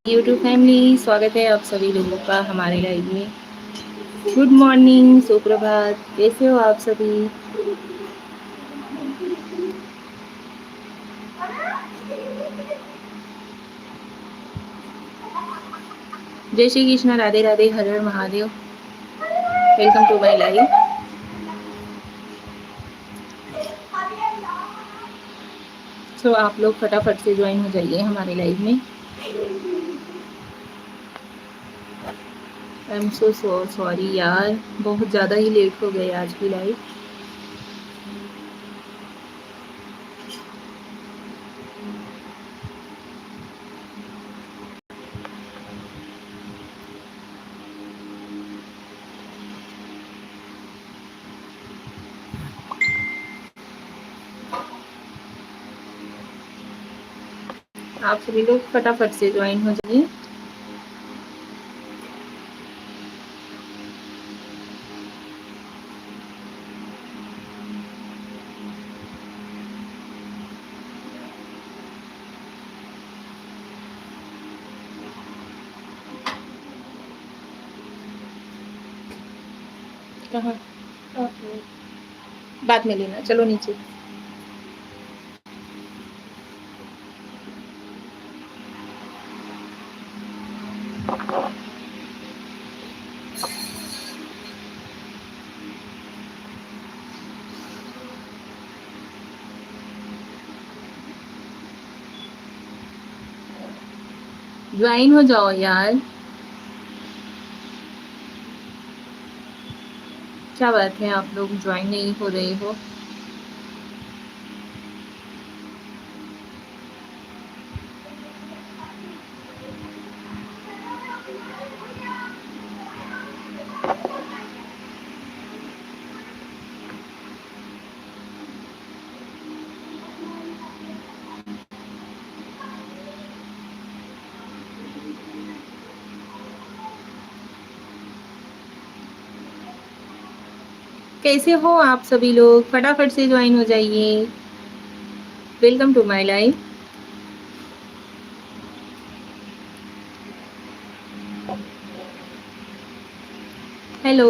YouTube family, स्वागत है आप सभी लोगों का हमारे लाइव में। गुड मॉर्निंग, सुप्रभात, कैसे हो आप सभी? जय श्री कृष्ण, राधे राधे, हर हर Mahadev. Welcome to my live. So आप लोग फटाफट से ज्वाइन हो जाइए हमारे लाइव में। आई एम सो सॉरी यार, बहुत ज़्यादा ही लेट हो गए आज की लाइव। आप सभी लोग फटाफट से ज्वाइन हो जाइए। कहाँ? बाद में लेना, चलो नीचे। ज्वाइन हो जाओ यार। क्या बात है, आप लोग ज्वाइन नहीं हो रहे हो? कैसे हो आप सभी लोग? फटाफट से ज्वाइन हो जाइए। Welcome to my live. Hello.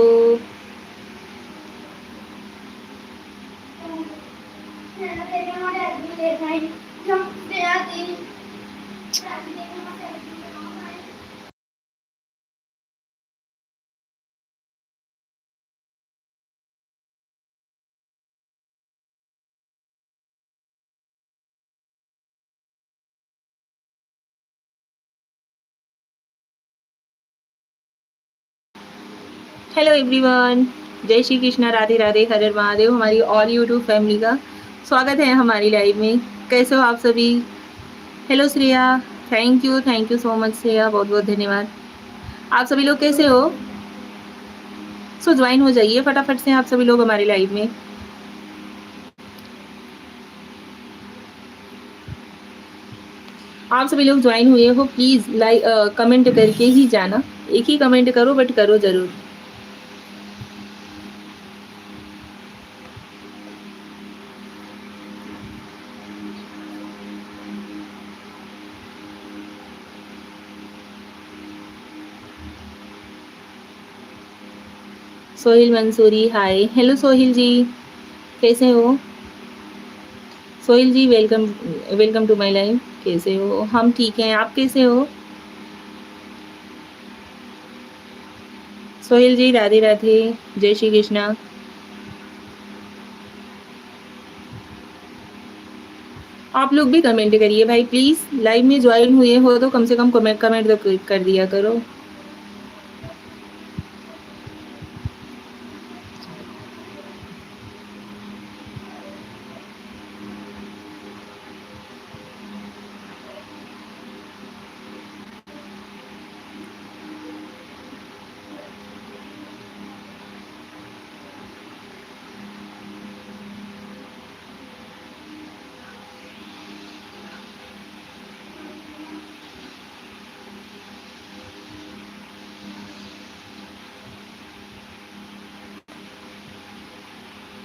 Hello everyone, जय श्री कृष्णा, राधे राधे, हर हर महादेव। हमारी ऑल यूट्यूब फैमिली का स्वागत है हमारी लाइव में। कैसे हो आप सभी? Hello Shreya, thank you so much Shreya, बहुत बहुत धन्यवाद। आप सभी लोग कैसे हो? सो ज्वाइन हो जाइए फटाफट से आप सभी लोग हमारी लाइव में। आप सभी लोग ज्वाइन हुए हो, प्लीज़ लाइक कमेंट करके ही जाना। एक ही कमेंट करो, बट करो ज़रूर। सोहिल मंसूरी, हाय। हेलो सोहिल जी, कैसे हो? Sohil ji welcome, welcome to my live. कैसे हो? हम ठीक हैं, आप कैसे हो? सोहिल जी राधे राधे, जय श्री कृष्णा। आप लोग भी कमेंट करिए भाई प्लीज़। लाइव में ज्वाइन हुए हो तो कम से कम कमेंट कमेंट तो कर दिया करो।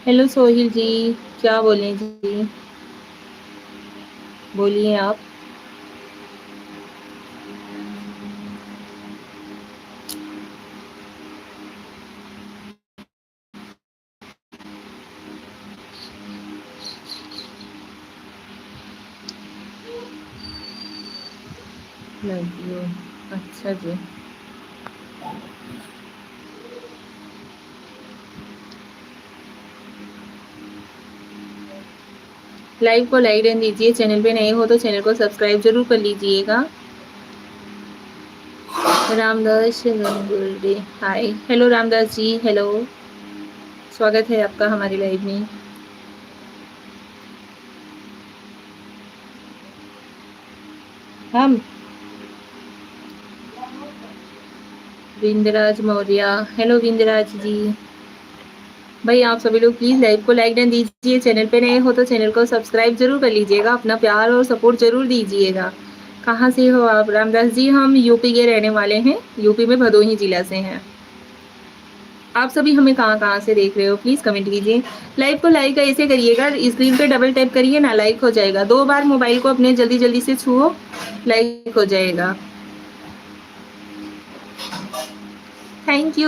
हेलो सोहिल जी, क्या बोलें जी, बोलिए आप। लगी हो। अच्छा जी, लाइव को लाइक एंड दीजिए। चैनल पे नए हो तो चैनल को सब्सक्राइब जरूर कर लीजिएगा। रामदास गंगुर्डे, हाय, हेलो रामदास जी, हेलो, स्वागत है आपका हमारी लाइव में। हम विंदराज मौर्य, हेलो विंदराज जी। भाई आप सभी लोग प्लीज़ लाइव को लाइक एंड दीजिए। चैनल पे नए हो तो चैनल को सब्सक्राइब जरूर कर लीजिएगा। अपना प्यार और सपोर्ट जरूर दीजिएगा। कहाँ से हो आप? रामदास जी, हम यूपी के रहने वाले हैं, यूपी में भदोही जिला से हैं। आप सभी हमें कहाँ कहाँ से देख रहे हो प्लीज़ कमेंट कीजिए। लाइव को लाइक ऐसे करिएगा, स्क्रीन पे डबल टैप करिए ना, लाइक हो जाएगा। 2 बार मोबाइल को अपने जल्दी जल्दी से छुओ, लाइक हो जाएगा। Thank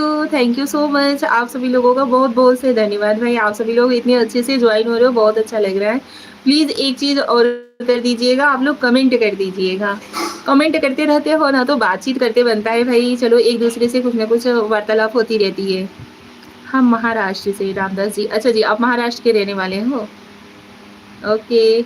you so much. आप सभी लोगों का बहुत बहुत से धन्यवाद भाई। आप सभी लोग इतने अच्छे से ज्वाइन हो रहे हो, बहुत अच्छा लग रहा है। प्लीज़ एक चीज़ और कर दीजिएगा, आप लोग कमेंट कर दीजिएगा। कमेंट करते रहते हो ना तो बातचीत करते बनता है भाई। चलो एक दूसरे से कुछ ना कुछ वार्तालाप होती रहती है। हम महाराष्ट्र से, रामदास जी, अच्छा जी, आप महाराष्ट्र के रहने वाले हो? ओके।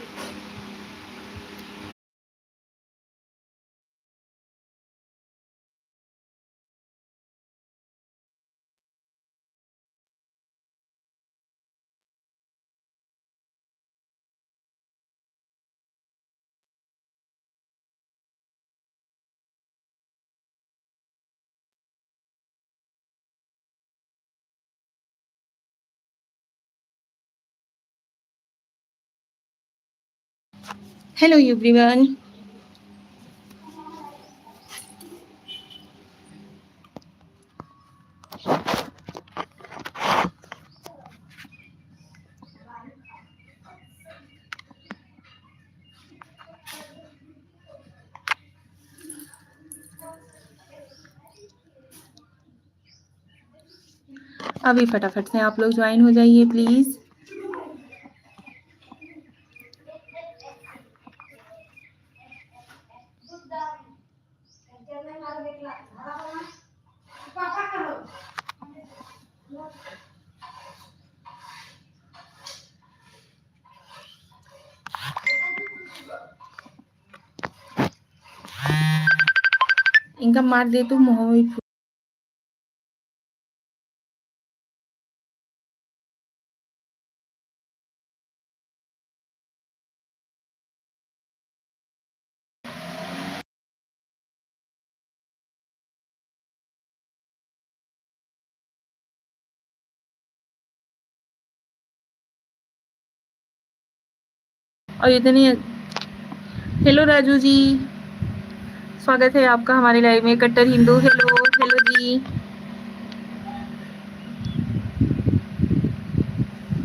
Hello everyone. अभी फटाफट से आप लोग ज्वाइन हो जाइए प्लीज़। इनका मार दे तो मुँह में और इतनी। हेलो राजू जी, स्वागत है आपका हमारे लाइव में। कट्टर हिंदू, हेलो हेलो जी,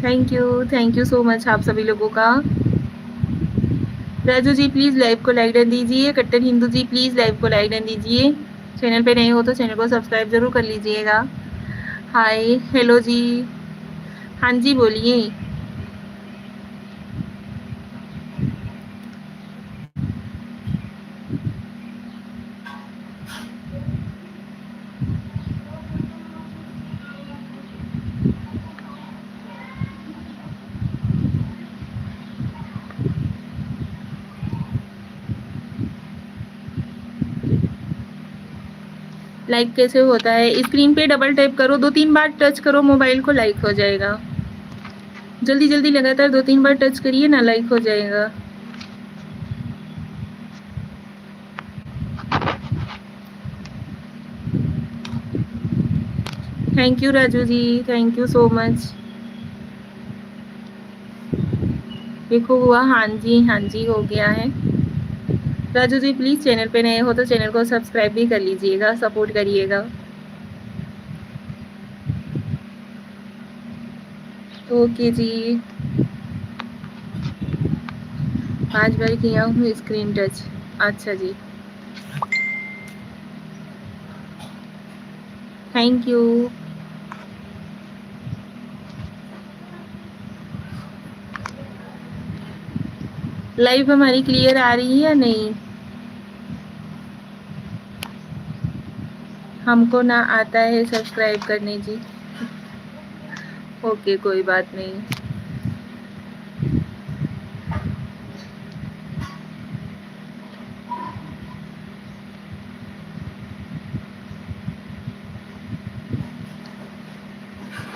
थैंक यू सो मच आप सभी लोगों का। राजू जी प्लीज़ लाइव को लाइक डन दीजिए। कट्टर हिंदू जी प्लीज़ लाइव को लाइक डन दीजिए। चैनल पे नए हो तो चैनल को सब्सक्राइब जरूर कर लीजिएगा। हाय, हेलो जी, हाँ जी बोलिए। लाइक कैसे होता है? स्क्रीन पे डबल टैप करो, 2-3 बार टच करो मोबाइल को, लाइक हो जाएगा। जल्दी जल्दी लगातार 2-3 बार टच करिए ना, लाइक हो जाएगा। Thank you Raju ji, thank you so much. देखो हुआ, हाँ जी हो गया है। राजू जी प्लीज़ चैनल पे नए हो तो चैनल को सब्सक्राइब भी कर लीजिएगा, सपोर्ट करिएगा। ओके जी, 5 बार किया हूँ स्क्रीन टच। अच्छा जी, थैंक यू। लाइव हमारी क्लियर आ रही है या नहीं? हमको ना आता है सब्सक्राइब करने जी। ओके कोई बात नहीं।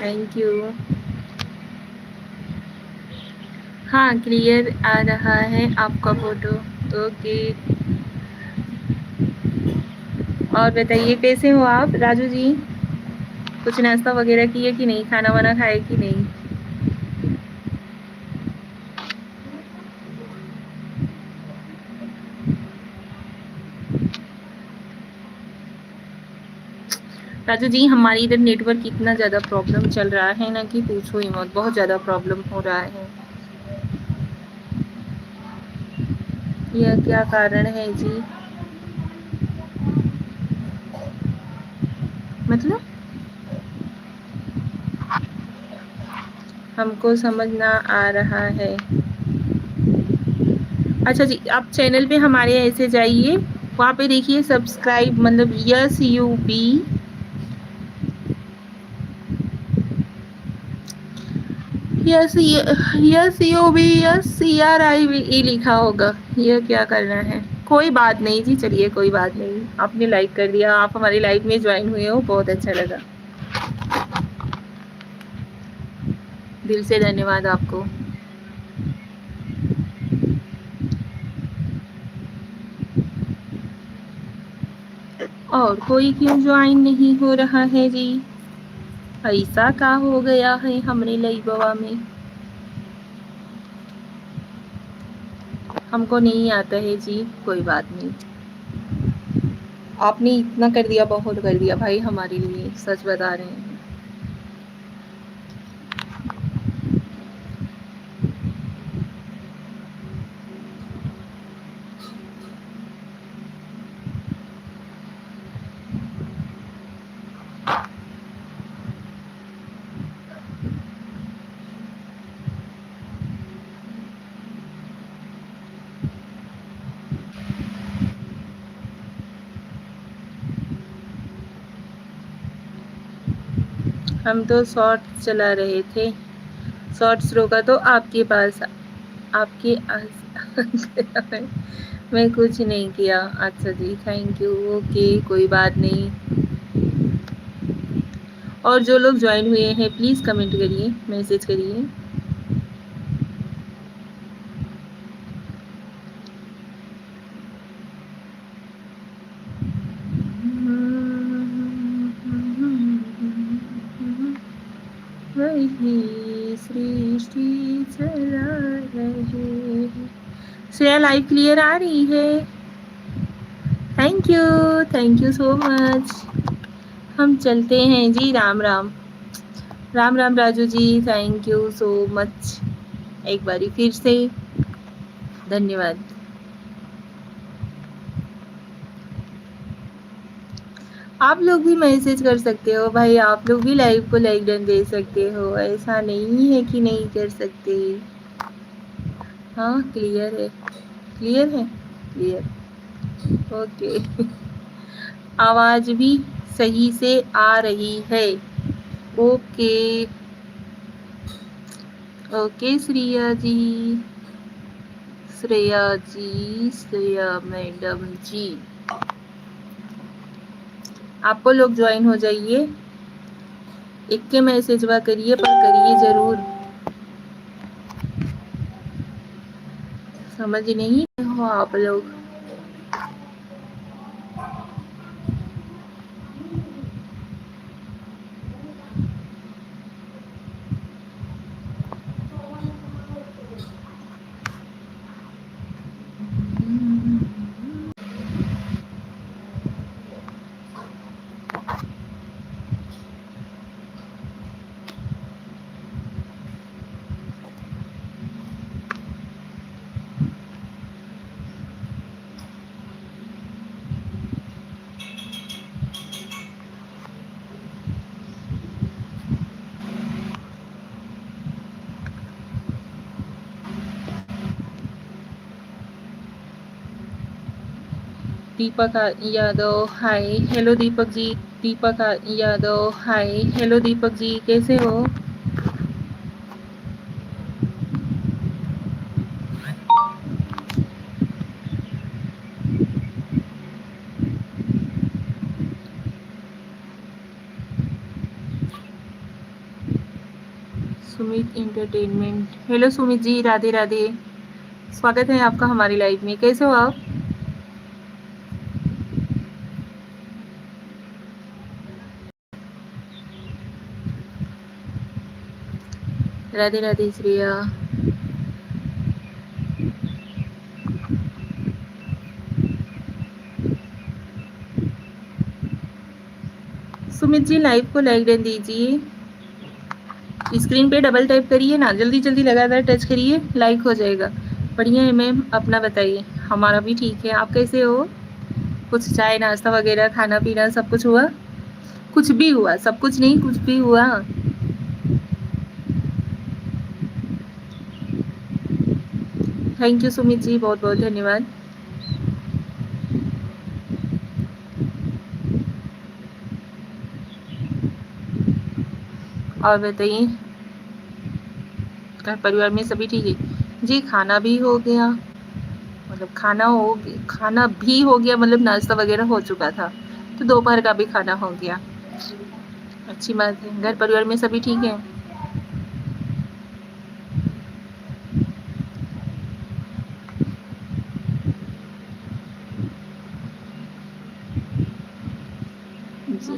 Thank you. हाँ क्लियर आ रहा है आपका फ़ोटो। ओके। और बताइए कैसे हो आप राजू जी? कुछ नाश्ता वगैरह किए कि नहीं? खाना वाना खाए कि नहीं? राजू जी हमारी इधर नेटवर्क इतना ज़्यादा प्रॉब्लम चल रहा है ना कि पूछो ही मत, बहुत ज़्यादा प्रॉब्लम हो रहा है। यह क्या कारण है जी? मतलब हमको समझ ना आ रहा है। अच्छा जी, आप चैनल पे हमारे ऐसे जाइए, वहाँ पे देखिए सब्सक्राइब, मतलब SUBSCRIVE लिखा होगा। यह क्या करना है? कोई बात नहीं जी, चलिए कोई बात नहीं। आपने लाइक कर दिया, आप हमारी लाइफ में ज्वाइन हुए हो, बहुत अच्छा लगा। दिल से धन्यवाद आपको। और कोई क्यों ज्वाइन नहीं हो रहा है जी? ऐसा क्या हो गया है हमरे लाइबवा में? हमको नहीं आता है जी, कोई बात नहीं। आपने इतना कर दिया, बहुत कर दिया भाई हमारे लिए, सच बता रहे हैं। हम तो शॉर्ट चला रहे थे, शॉर्ट्स रोका तो आपके पास, आपके मैं कुछ नहीं किया। अच्छा जी, थैंक यू। ओके कोई बात नहीं। और जो लोग ज्वाइन हुए हैं प्लीज़ कमेंट करिए, मैसेज करिए। वही सृष्टि चला रहे। श्रेया लाइव क्लियर आ रही है? Thank you so much. हम चलते हैं जी, Ram Ram. Ram Ram Raju ji, thank you so much. एक बारी फिर से धन्यवाद। आप लोग भी मैसेज कर सकते हो भाई, आप लोग भी लाइव को लाइक डन दे सकते हो, ऐसा नहीं है कि नहीं कर सकते। हाँ क्लियर है, क्लियर है, क्लियर। ओके आवाज़ भी सही से आ रही है। ओके ओके श्रेया जी, श्रेया जी, श्रेया मैडम जी, आपको लोग ज्वाइन हो जाइए, एक के मैसेजवा करिए, पर करिए ज़रूर। समझ नहीं हो आप लोग? दीपक यादव, हाय, हेलो दीपक जी, दीपक यादव, हाय। हेलो दीपक जी, कैसे हो? Sumit entertainment, hello Sumit ji, Radhe Radhe. स्वागत है आपका हमारी लाइव में। कैसे हो आप? राधे राधे श्रेया। सुमित जी लाइव को लाइक डन दीजिए, स्क्रीन पे डबल टाइप करिए ना, जल्दी जल्दी लगातार टच करिए, लाइक हो जाएगा। बढ़िया है मैम, अपना बताइए। हमारा भी ठीक है, आप कैसे हो? कुछ चाय नाश्ता वगैरह खाना पीना सब कुछ हुआ? कुछ भी हुआ, सब कुछ नहीं, कुछ भी हुआ। थैंक यू सुमित जी, बहुत बहुत धन्यवाद। और बताइए, घर परिवार में सभी ठीक है? जी खाना भी हो गया, मतलब खाना भी हो गया, मतलब नाश्ता वगैरह हो चुका था, तो दोपहर का भी खाना हो गया। अच्छी बात है। घर परिवार में सभी ठीक है? जी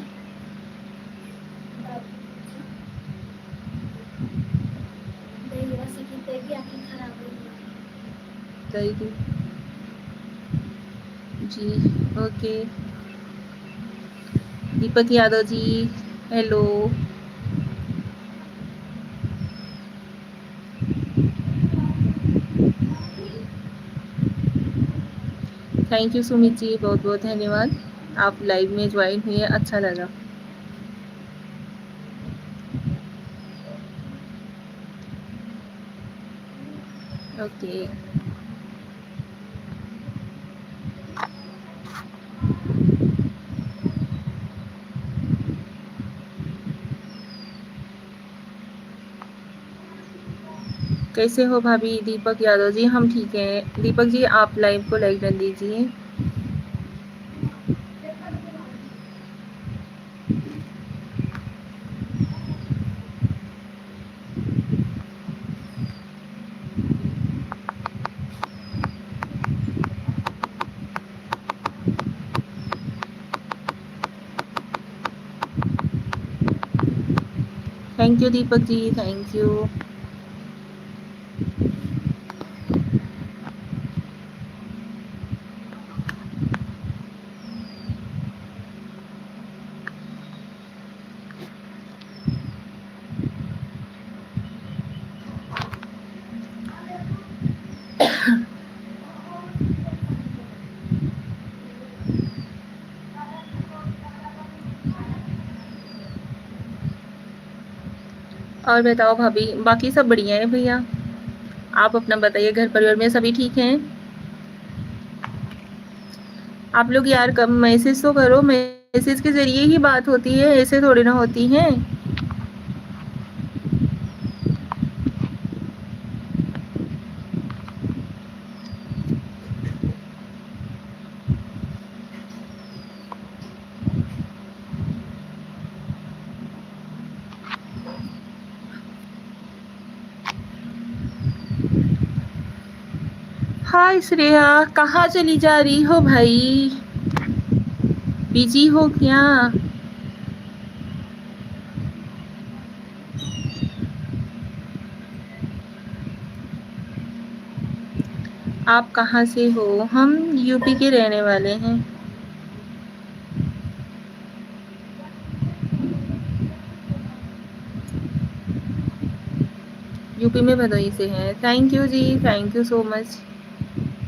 जी okay. Deepak Yadav ji, hello. Thank you Sumit ji, बहुत बहुत धन्यवाद। आप लाइव में ज्वाइन हुए, अच्छा लगा। ओके। कैसे हो भाभी? दीपक यादव जी, हम ठीक हैं। दीपक जी आप लाइव को लाइक कर दीजिए। Thank you Deepak ji, thank you. और बताओ भाभी, बाकी सब बढ़िया है भैया? आप अपना बताइए, घर परिवार में सभी ठीक हैं? आप लोग यार कम मैसेज तो करो, मैसेज के जरिए ही बात होती है, ऐसे थोड़ी ना होती है। हाय श्रेया, कहाँ चली जा रही हो भाई? बिजी हो क्या? आप कहाँ से हो? हम यूपी के रहने वाले हैं। यूपी में भदोही से हैं। थैंक यू जी, थैंक यू सो मच।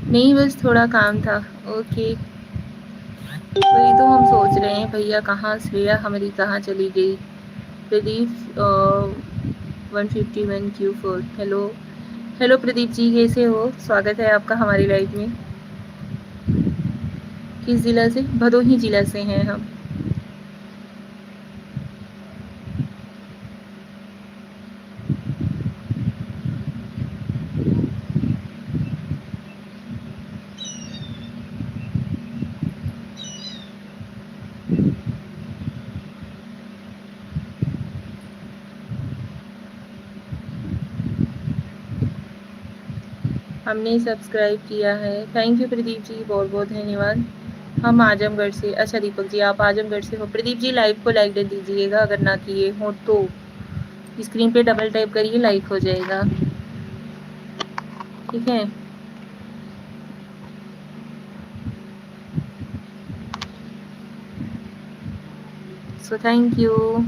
नहीं बस थोड़ा काम था। ओके, वही तो हम सोच रहे हैं भैया कहाँ श्रेया हमारी कहाँ चली गई। Pradeep 151Q4, hello. Hello Pradeep ji, कैसे हो? स्वागत है आपका हमारी लाइव में। किस ज़िला से? भदोही ज़िला से हैं हम। हमने सब्सक्राइब किया है। थैंक यू प्रदीप जी, बहुत बहुत धन्यवाद। हम आजमगढ़ से। अच्छा दीपक जी आप आजमगढ़ से हो। प्रदीप जी लाइव को लाइक दे दीजिएगा, अगर ना किए हो तो स्क्रीन पे डबल टाइप करिए, लाइक हो जाएगा, ठीक है। So thank you.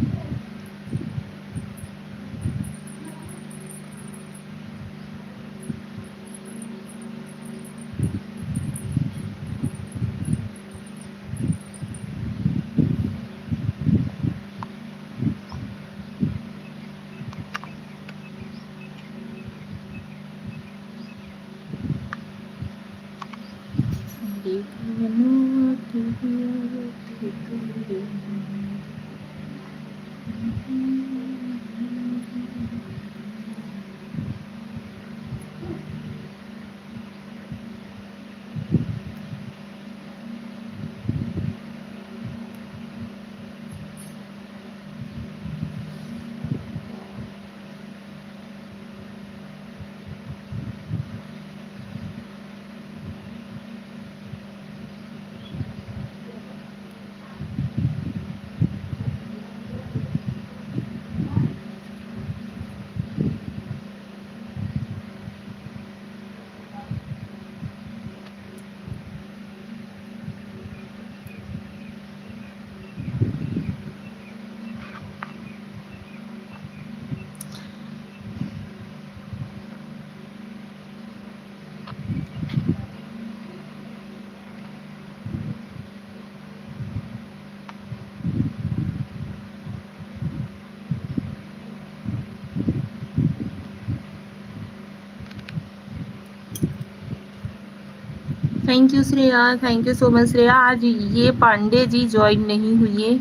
Thank you Shreya, thank you so much Shreya. आज ये पांडे जी ज्वाइन नहीं हुई है,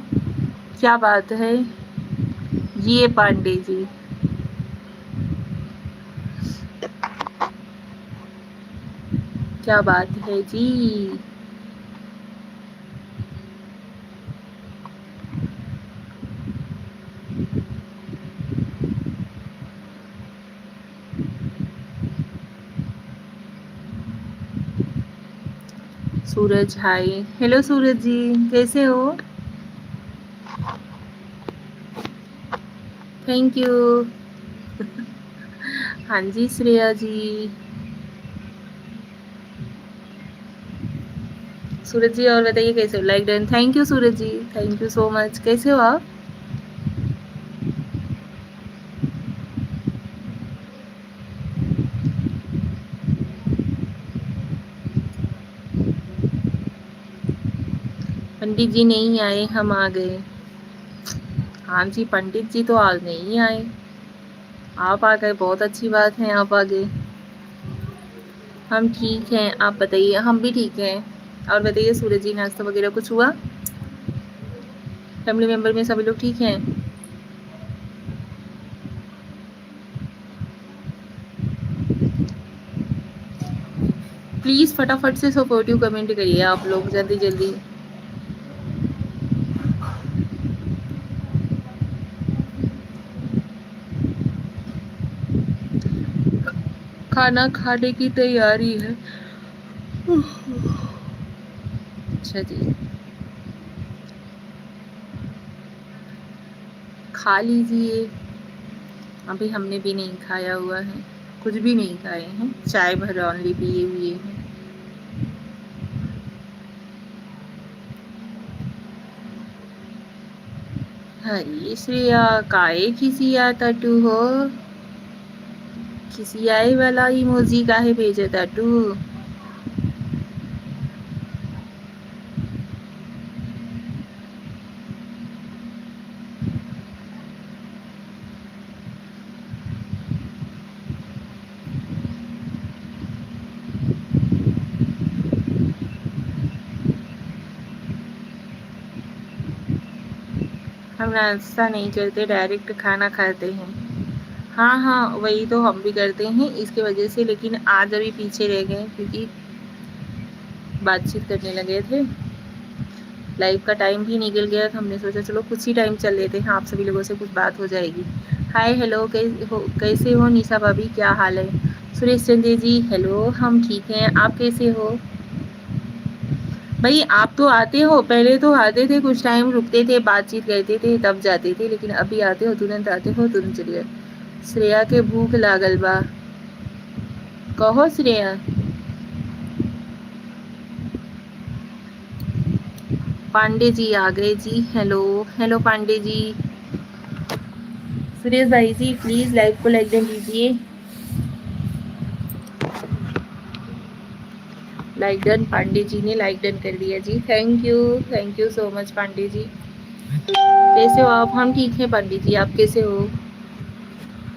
क्या बात है। ये पांडे जी, क्या बात है जी। सूरज हाय, हेलो सूरज जी, कैसे हो। Thank you. हाँ जी श्रेया जी। सूरज जी और बताइए कैसे हो। Like done, thank you Suraj ji, thank you so much. कैसे हो आप। पंडित जी नहीं आए, हम आ गए। हाँ जी पंडित जी तो आज नहीं आए, आप आ गए, बहुत अच्छी बात है, आप आ गए। हम ठीक हैं, आप बताइए। हम भी ठीक हैं। और बताइए सूरज जी, नाश्ता वगैरह कुछ हुआ। फैमिली मेंबर में सभी लोग ठीक हैं। प्लीज़ फटाफट से सपोर्टिव कमेंट करिए आप लोग, जल्दी जल्दी। खाना खाने की तैयारी है। अच्छा जी, खा लीजिए। अभी हमने भी नहीं खाया हुआ है, कुछ भी नहीं खाए हैं, चाय भर ऑनली पिए हुए हैं। हरी श्रेया काहे खिसियाता तू हो, खिसियाए वाला इमोजी काहे भेजता तू। हम नाश्ता नहीं करते, डायरेक्ट खाना खाते हैं। हाँ हाँ वही तो हम भी करते हैं इसके वजह से, लेकिन आज अभी पीछे रह गए क्योंकि बातचीत करने लगे थे। लाइव का टाइम भी निकल गया तो हमने सोचा चलो कुछ ही टाइम चल लेते हैं, आप सभी लोगों से कुछ बात हो जाएगी। हाय हेलो, कैसे हो निशा भाभी, क्या हाल है। सुरेश चंद्र जी हेलो, हम ठीक हैं, आप कैसे हो? भाई आप तो आते हो, पहले तो आते थे, कुछ टाइम रुकते थे, बातचीत करते थे, तब जाते थे, लेकिन अभी आते हो तुरंत आते हो तुरंत चले गए। श्रेया के भूख लागल बा, कहो श्रेया। पांडे जी आ गए जी, हेलो हेलो पांडे जी। सुरेश भाई जी प्लीज लाइव को लाइक डन कीजिए, लाइक डन, पांडे जी ने लाइक डन कर दिया जी, thank you so much Pandey ji. कैसे हो आप? हम ठीक हैं पांडे जी, आप कैसे हो?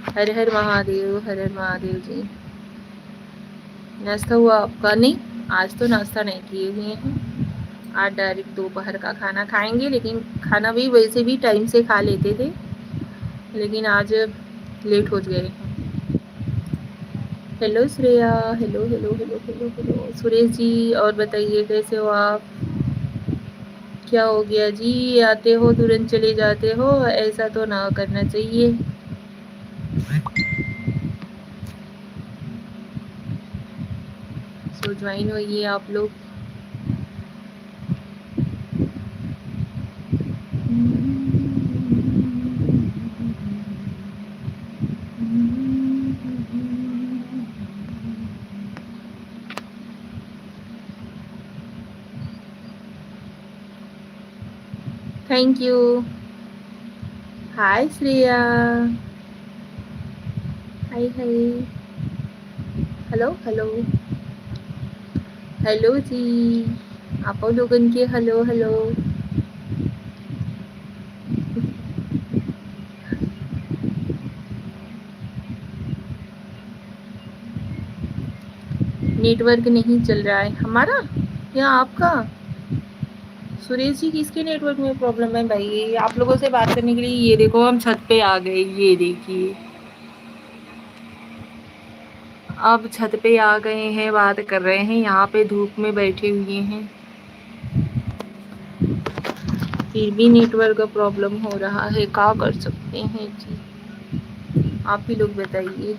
हर हर महादेव, हर हर महादेव जी। नाश्ता हुआ आपका? नहीं, आज तो नाश्ता नहीं किए हुए हैं, आज डायरेक्ट दोपहर का खाना खाएंगे, लेकिन खाना भी वैसे भी टाइम से खा लेते थे, लेकिन आज लेट हो गए। Hello Shreya, hello hello hello hello hello Suresh ji, और बताइए कैसे हो आप? क्या हो गया जी, आते हो तुरंत चले जाते हो, ऐसा तो ना करना चाहिए। सो ज्वाइन होइए आप लोग। Thank you. Hi Shreya, hi hi, hello hello hello जी, आप लोगन के हेलो हेलो। नेटवर्क नहीं चल रहा है हमारा या आपका? सुरेश जी किसके नेटवर्क में प्रॉब्लम है भाई? आप लोगों से बात करने के लिए ये देखो हम छत पे आ गए, ये देखिए अब छत पे आ गए हैं, बात कर रहे हैं, यहाँ पे धूप में बैठे हुए हैं, फिर भी नेटवर्क का प्रॉब्लम हो रहा है, क्या कर सकते हैं जी, आप ही लोग बताइए।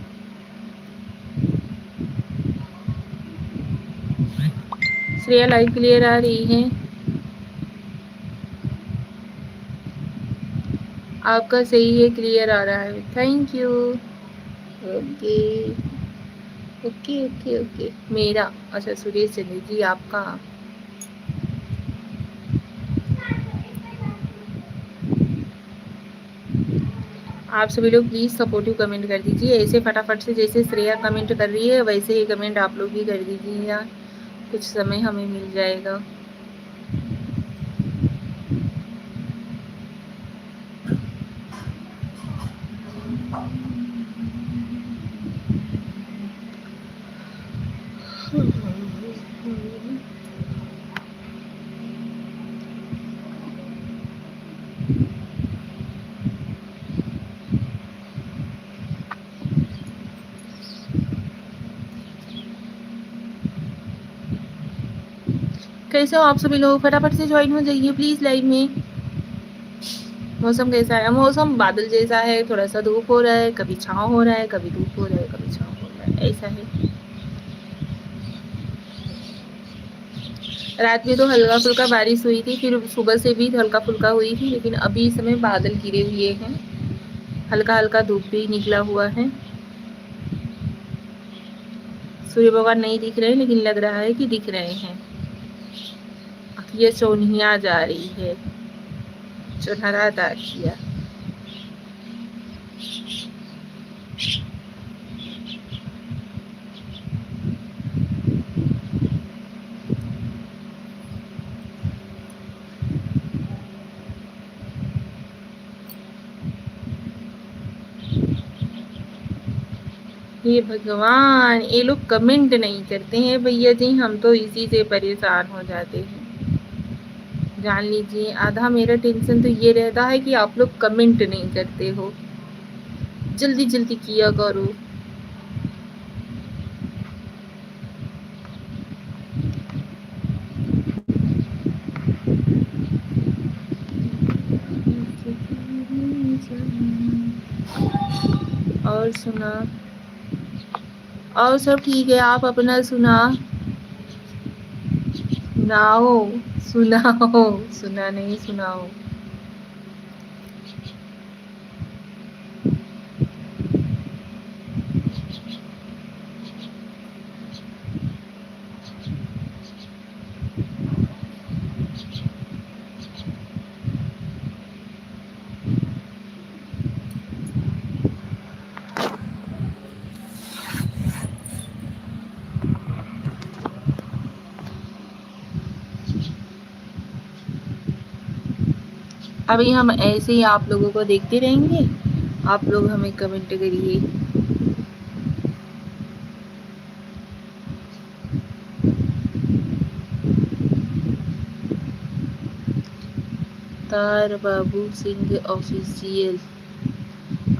श्रेया लाइव क्लियर आ रही है? आपका सही है, क्लियर आ रहा है, thank you. Okay okay okay okay, मेरा अच्छा सुरेश चंद्र जी आपका। आप सभी लोग प्लीज़ सपोर्टिव कमेंट कर दीजिए, ऐसे फटाफट से, जैसे श्रेया कमेंट कर रही है वैसे ही कमेंट आप लोग भी कर दीजिए यार, कुछ समय हमें मिल जाएगा। कैसे हो आप सभी लोग? फटाफट से ज्वाइन हो जाइए प्लीज़ लाइव में। मौसम कैसा है? मौसम बादल जैसा है, थोड़ा सा धूप हो रहा है, कभी छाँव हो रहा है, कभी धूप हो रहा है, कभी छाँव हो रहा है, ऐसा है। रात में तो हल्का फुल्का बारिश हुई थी, फिर सुबह से भी हल्का फुल्का हुई थी, लेकिन अभी इस समय बादल घिरे हुए हैं, हल्का हल्का धूप भी निकला हुआ है। सूर्य भगवान नहीं दिख रहे, लेकिन लग रहा है कि दिख रहे हैं। ये सोनिया जा रही है, चुनहरा दाखिया। हे भगवान, ये लोग कमेंट नहीं करते हैं भैया जी, हम तो इसी से परेशान हो जाते हैं। जान लीजिए आधा मेरा टेंशन तो ये रहता है कि आप लोग कमेंट नहीं करते हो, जल्दी जल्दी किया करो। और सुना, और सब ठीक है, आप अपना सुनाओ। सुनाओ, सुना नहीं, सुनाओ। अभी हम ऐसे ही आप लोगों को देखते रहेंगे, आप लोग हमें कमेंट करिए। तार बाबू सिंह ऑफिशियल।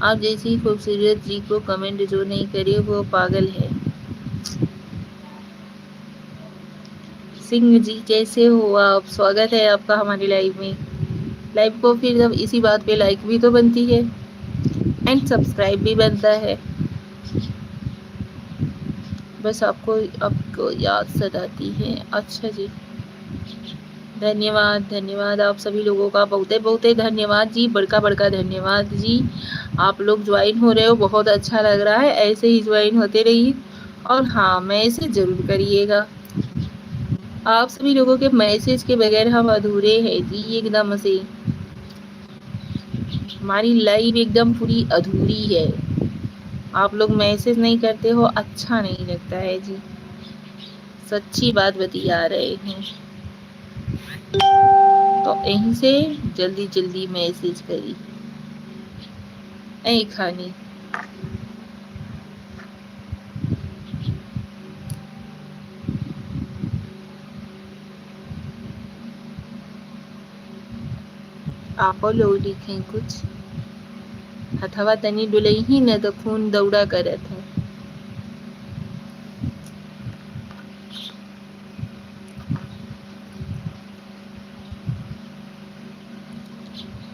आप जैसी खूबसूरत जी को कमेंट जो नहीं करे वो पागल है। सिंह जी कैसे हो आप? स्वागत है आपका हमारी लाइव में। लाइव को फिर जब इसी बात पे लाइक भी तो बनती है एंड सब्सक्राइब भी बनता है। बस आपको याद सताती है। अच्छा जी, धन्यवाद धन्यवाद आप सभी लोगों का, बहुत बहुत धन्यवाद जी, बड़का बड़का धन्यवाद जी। आप लोग ज्वाइन हो रहे हो, बहुत अच्छा लग रहा है, ऐसे ही ज्वाइन होते रहिए। और हाँ, मैसेज ज़रूर करिएगा। आप सभी लोगों के मैसेज के बगैर हम अधूरे हैं जी, एकदम से हमारी लाइव एकदम पूरी अधूरी है। आप लोग मैसेज नहीं करते हो, अच्छा नहीं लगता है जी, सच्ची बात बतिया रहे हैं। तो यहीं से जल्दी जल्दी मैसेज करी ऐ खानी। आप लोग लिखें कुछ, हथवा तनी डुलई ही न तो खून दौड़ा करत है।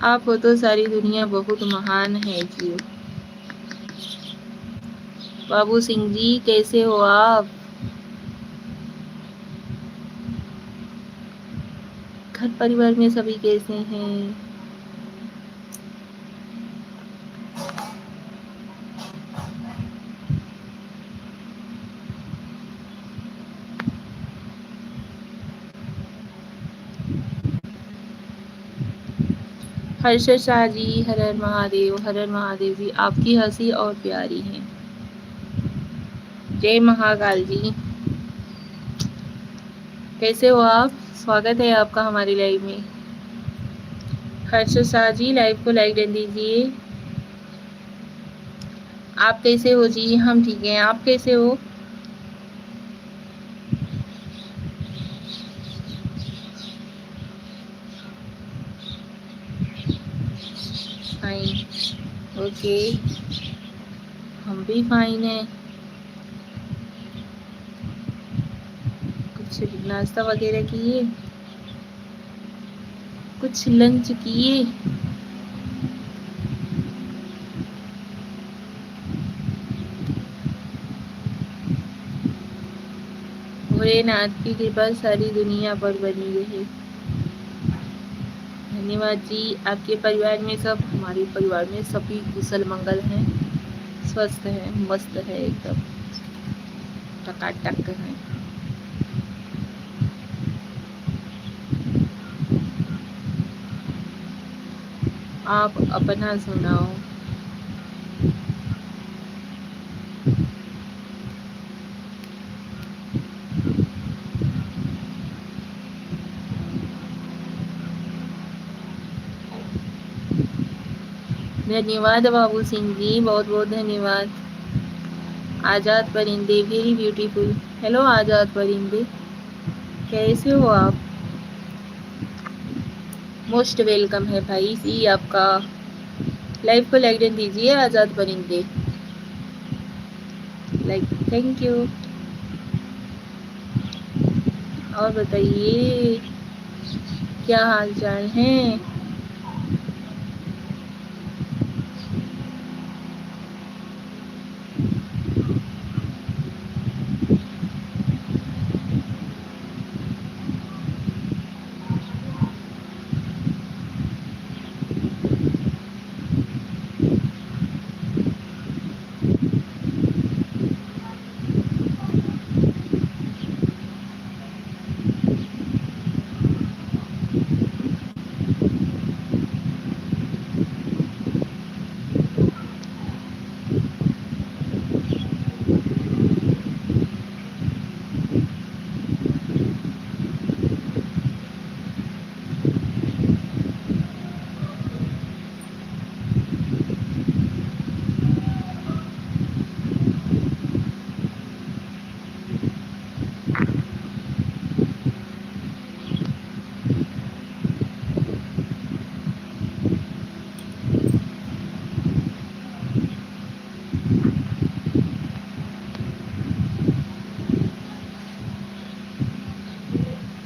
आप हो तो सारी दुनिया बहुत महान है जी। बाबू सिंह जी कैसे हो आप? घर परिवार में सभी कैसे हैं? हर्ष शाह जी, हर हर महादेव, हर हर महादेव जी, आपकी हंसी और प्यारी है। जय महाकाल जी, कैसे हो आप? स्वागत है आपका हमारी लाइव में। हर्ष शाह जी, लाइव को लाइक कर दीजिए। आप कैसे हो जी? हम ठीक हैं, आप कैसे हो? फाइन, ओके, हम भी फाइन हैं। कुछ नाश्ता वगैरह किए? कुछ लंच किए? भोलेनाथ की कृपा सारी दुनिया पर बनी रहे। धन्यवाद जी। आपके परिवार में सब, हमारे परिवार में सभी कुशल मंगल हैं, स्वस्थ है, मस्त है, एकदम टकाटक है। आप अपना सुनाओ। धन्यवाद बाबू सिंह जी, बहुत बहुत धन्यवाद। आज़ाद परिंदे वेरी ब्यूटीफुल। हेलो आज़ाद परिंदे, कैसे हो आप? मोस्ट वेलकम है भाई जी आपका। लाइव को लाइक दीजिए आज़ाद परिंदे, लाइक, थैंक यू। और बताइए क्या हाल चाल है?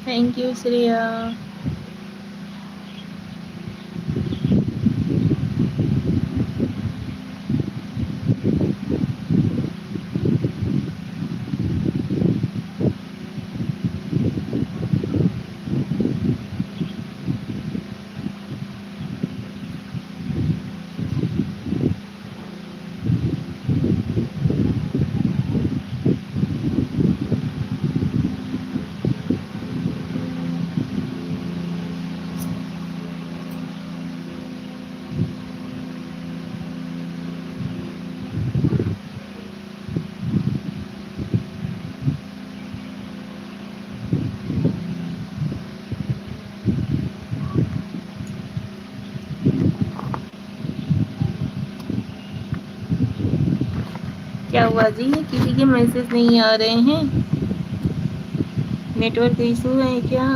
Thank you Shreya. क्या हुआ जी, किसी के मैसेज नहीं आ रहे हैं? नेटवर्क इशू है क्या?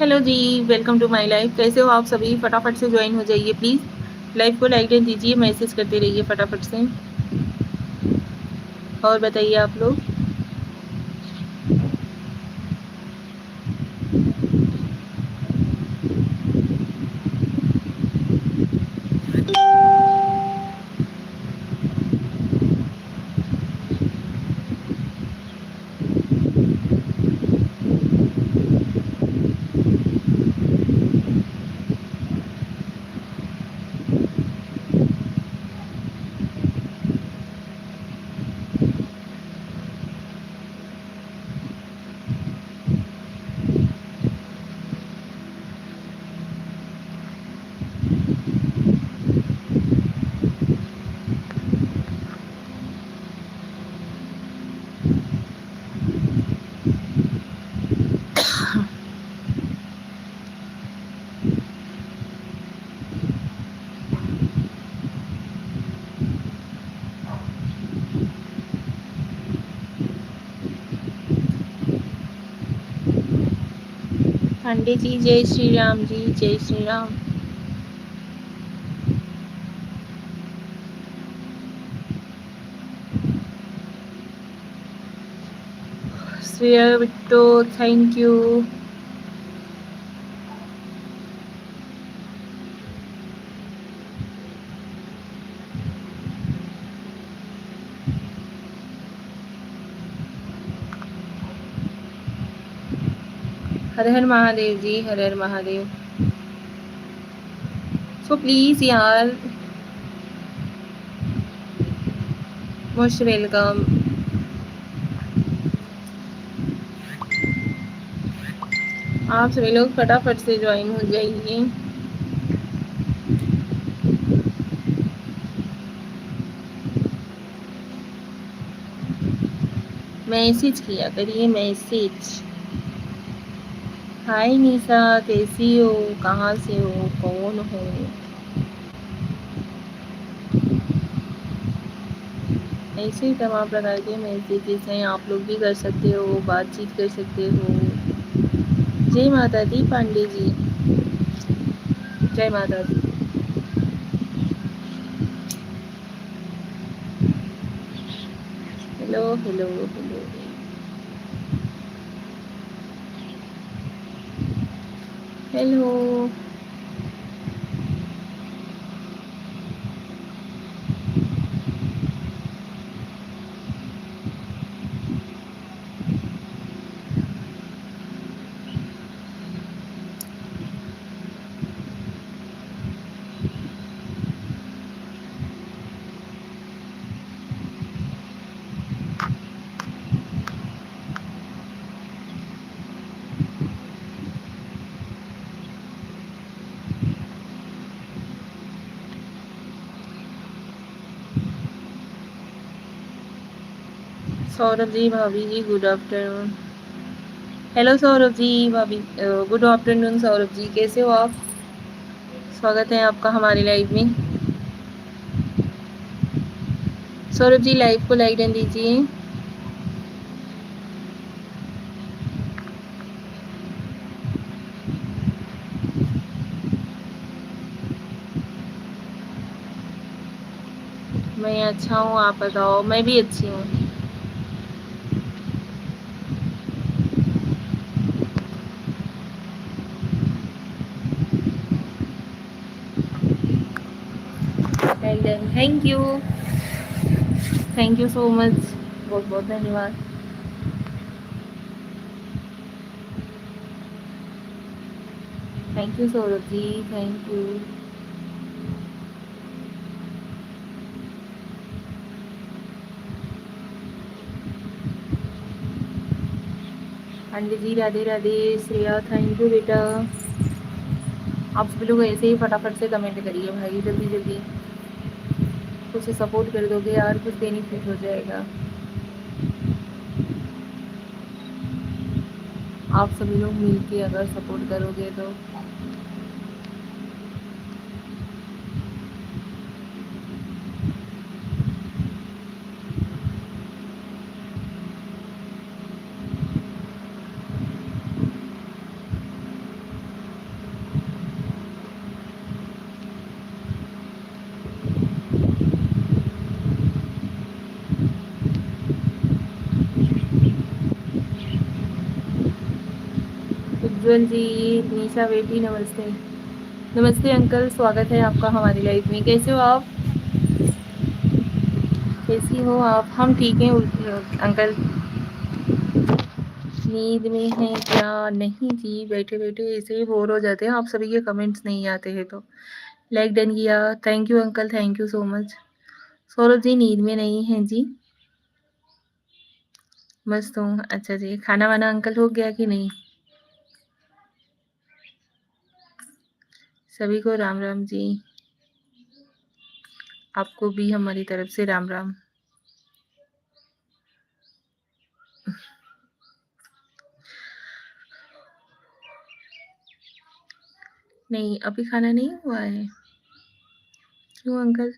हेलो जी, वेलकम टू माय लाइफ। कैसे हो आप सभी? फटाफट से ज्वाइन हो जाइए प्लीज़। लाइव को लाइक दीजिए, मैसेज करते रहिए फटाफट से। और बताइए आप लोग। पांडे जी, जय श्री राम जी, जय श्री राम। Shreya Bitto, thank you. हर हर महादेव जी, हर हर महादेव। सो प्लीज़ यार, मोस्ट वेलकम। आप सभी लोग फटाफट से ज्वाइन हो जाइए। मैसेज किया करिए, मैसेज। हाय निशा, कैसी हो? कहाँ से हो? कौन हो? ऐसे ही तमाम प्रकार के मैसेजेस हैं, आप लोग भी कर सकते हो, बातचीत कर सकते हो। जय माता दी पांडे जी, जय माता दी। Hello hello hello hello. Saurabh ji, भाभी जी, good afternoon. Hello Saurabh ji, भाभी, गुड आफ्टरनून सौरभ जी, कैसे हो आप? स्वागत है आपका हमारी लाइव में। सौरभ जी लाइव को लाइक डन दीजिए। मैं अच्छा हूँ, आप बताओ। मैं भी अच्छी हूँ। Well done, thank you so much, बहुत बहुत धन्यवाद। Thank you Saurabh ji, thank you. Aunty जी राधे राधे। श्रेया थैंक यू बेटा। आप सभी लोग ऐसे ही फटाफट से कमेंट करिए भाई, जल्दी जल्दी। कुछ सपोर्ट कर दोगे यार, कुछ बेनिफिट हो जाएगा। आप सभी लोग मिलके अगर सपोर्ट करोगे तो। उज्जवल जी, निशा बेटी, नमस्ते। नमस्ते अंकल, स्वागत है आपका हमारी लाइफ में। कैसे हो आप? कैसी हो आप? हम ठीक हैं अंकल। नींद में हैं क्या? नहीं जी, बैठे बैठे ऐसे ही बोर हो जाते हैं। आप सभी के कमेंट्स नहीं आते हैं तो। लाइक डन किया, thank you uncle, thank you so much. Saurabh ji नींद में नहीं हैं जी, मस्त हूँ। अच्छा जी, खाना वाना अंकल हो गया कि नहीं? सभी को राम राम जी। आपको भी हमारी तरफ से राम राम। नहीं, अभी खाना नहीं हुआ है। क्यों अंकल?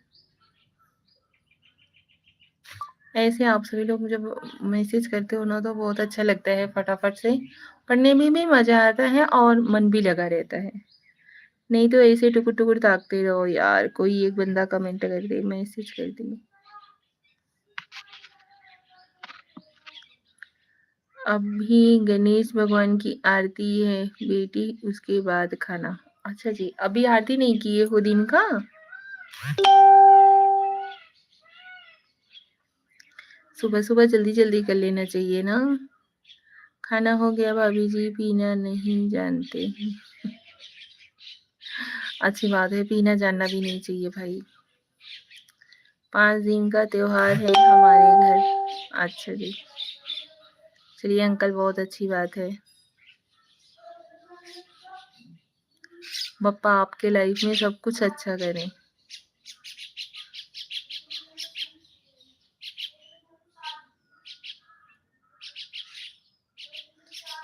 ऐसे आप सभी लोग मुझे मैसेज करते हो ना तो बहुत अच्छा लगता है। फटाफट से पढ़ने में भी मजा आता है और मन भी लगा रहता है। नहीं तो ऐसे टुकुर टुकुर ताकते रहो यार, कोई एक बंदा कमेंट कर दे, मैसेज कर दे। अभी गणेश भगवान की आरती है बेटी, उसके बाद खाना। अच्छा जी, अभी आरती नहीं की है हो दिन का? सुबह सुबह जल्दी जल्दी कर लेना चाहिए ना। खाना हो गया भाभी जी, पीना नहीं जानते हैं। अच्छी बात है, पीना जानना भी नहीं चाहिए भाई। 5 दिन का त्योहार है हमारे घर। अच्छा जी, चलिए अंकल, बहुत अच्छी बात है। बप्पा आपके लाइफ में सब कुछ अच्छा करें।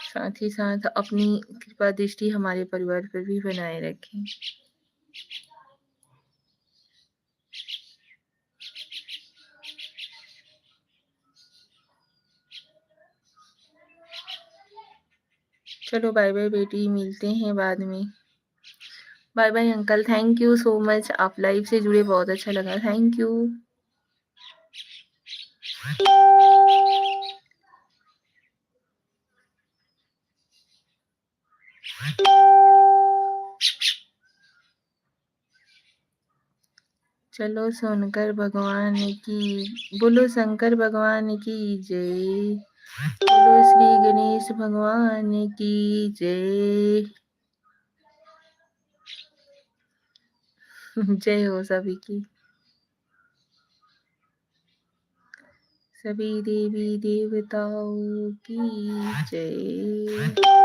साथ ही साथ अपनी कृपा दृष्टि हमारे परिवार पर भी बनाए रखें। चलो बाय बाय बेटी, मिलते हैं बाद में। Bye bye uncle, thank you so much. आप लाइव से जुड़े बहुत अच्छा लगा, थैंक यू। चलो शंकर भगवान की, बोलो शंकर भगवान की जय। बोलो श्री गणेश भगवान की जय। जय हो सभी की। सभी देवी देवताओं की जय।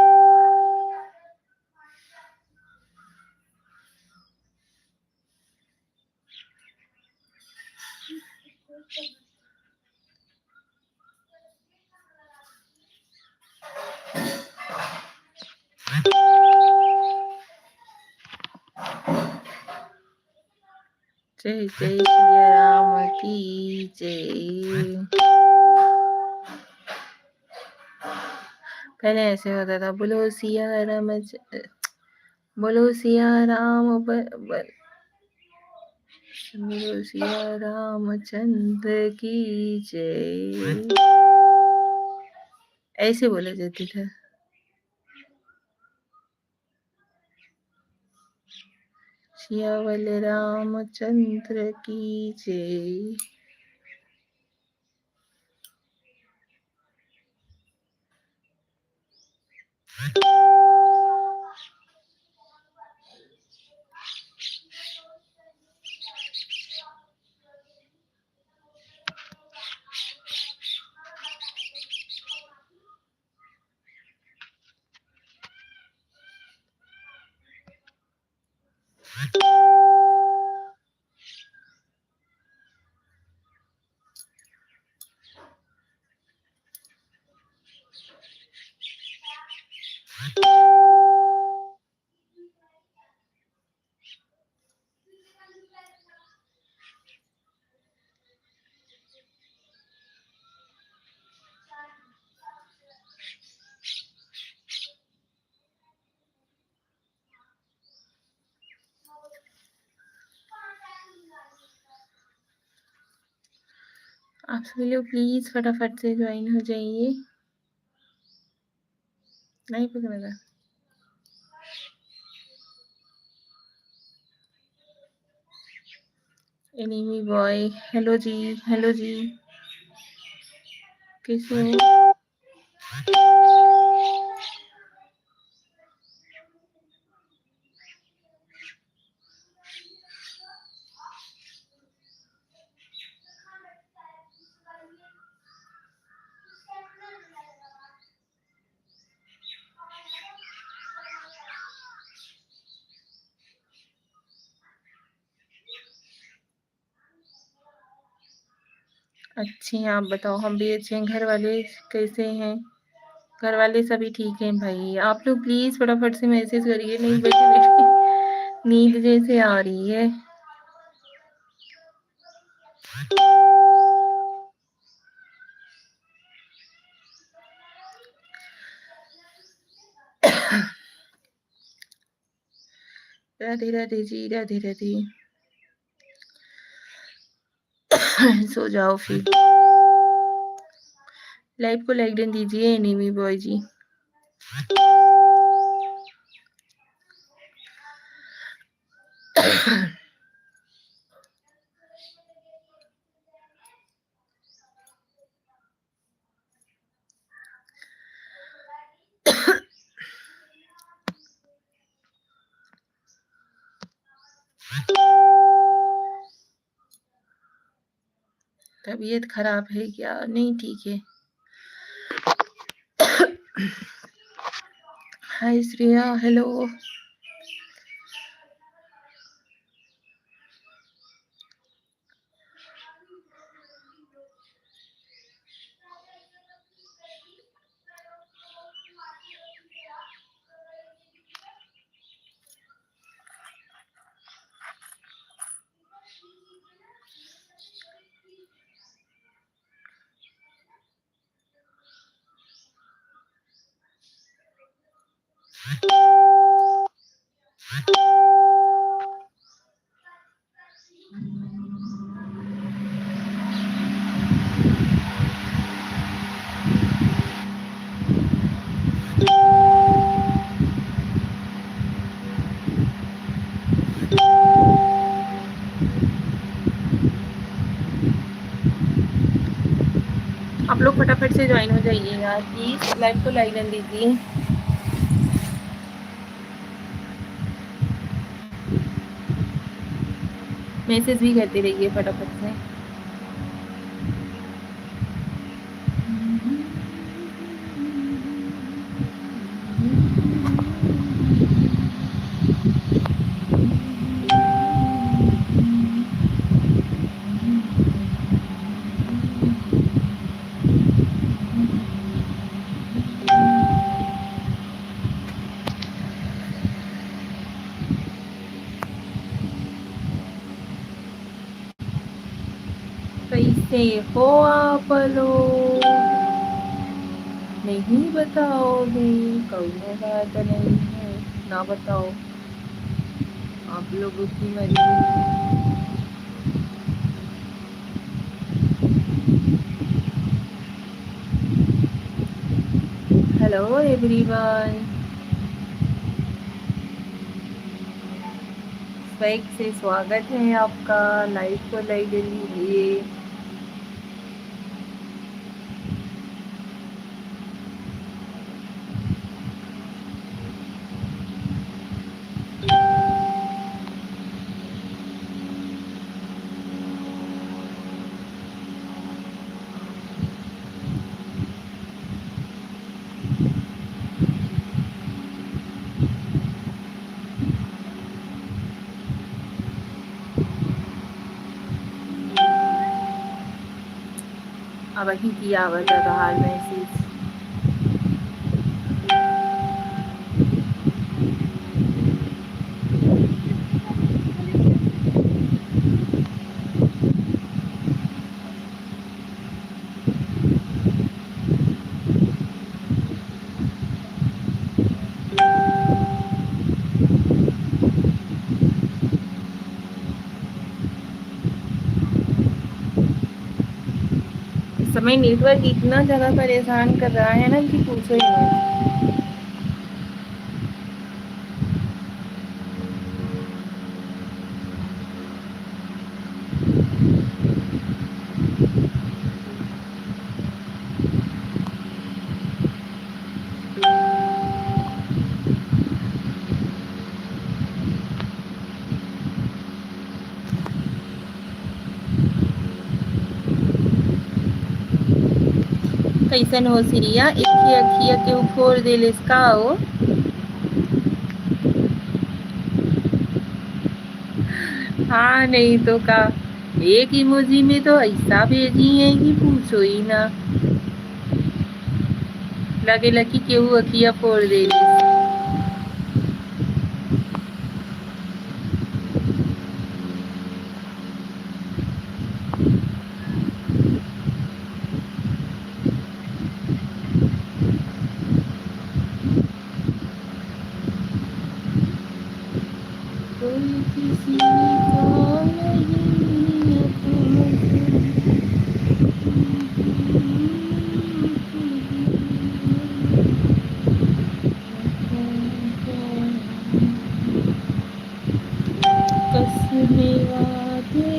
जय जय सिया राम की जय। पहले ऐसे होता था, बोलो सिया राम, बोलो सिया राम, बोलो सिया रामचंद्र की जय, ऐसे बोला जाते थे। सियावल रामचंद्र की जय। आप सभी लोग प्लीज फटाफट से ज्वाइन हो जाइए। नहीं पकड़ेगा। एनिमी बॉय, हेलो जी, हेलो जी, कैसे हो? अच्छे हैं, आप बताओ। हम भी अच्छे हैं। घर वाले कैसे हैं? घर वाले सभी ठीक हैं भाई। आप लोग प्लीज फटाफट से मैसेज करिए, नहीं बैठे बैठे नींद जैसे आ रही है। राधे राधे जी, राधे राधे। सो जाओ फिर। लाइव को लाइक डन दीजिए एनिमी बॉय जी। तबीयत खराब है क्या? नहीं, ठीक है। हाय श्रेया, हेलो। आप लोग फटाफट से ज्वाइन हो जाइए यार प्लीज। लाइव को लाइक कर दीजिए। मैसेज भी करते रहिए फटाफट से। कैसे हो आप लोग? नहीं बताओगे? कौनो बात नहीं है, ना बताओ, आप लोगों की मर्जी। हेलो एवरीवन, स्वेग से स्वागत है आपका। लाइव को लाइक लीजिए। अब वही किया हुआ था मैसेज। इस समय नेटवर्क इतना ज़्यादा परेशान कर रहा है ना कि पूछो ही मत। कैसन हो सिरिया? एक ही अखिया के फोड़ दे इसका हो। हाँ नहीं तो का, एक इमोजी में तो ऐसा भेजी है कि पूछो ही ना। लगे लकी केहू अखिया फोड़ दे। कोई किसी को नहीं कसने वादे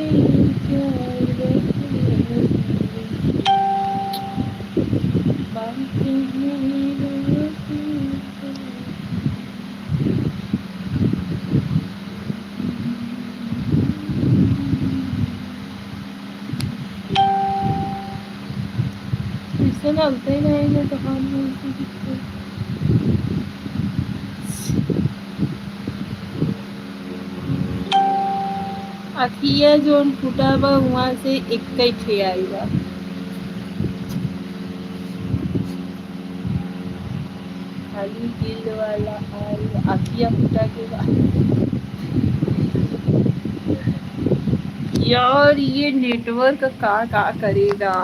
इससे लगते रहेंगे तो हम अखिया जोन फूटा बा वहाँ से एक ठे आई बा। खाली दिल वाला आई अखिया फूटा के बाद। यार ये नेटवर्क का करेगा।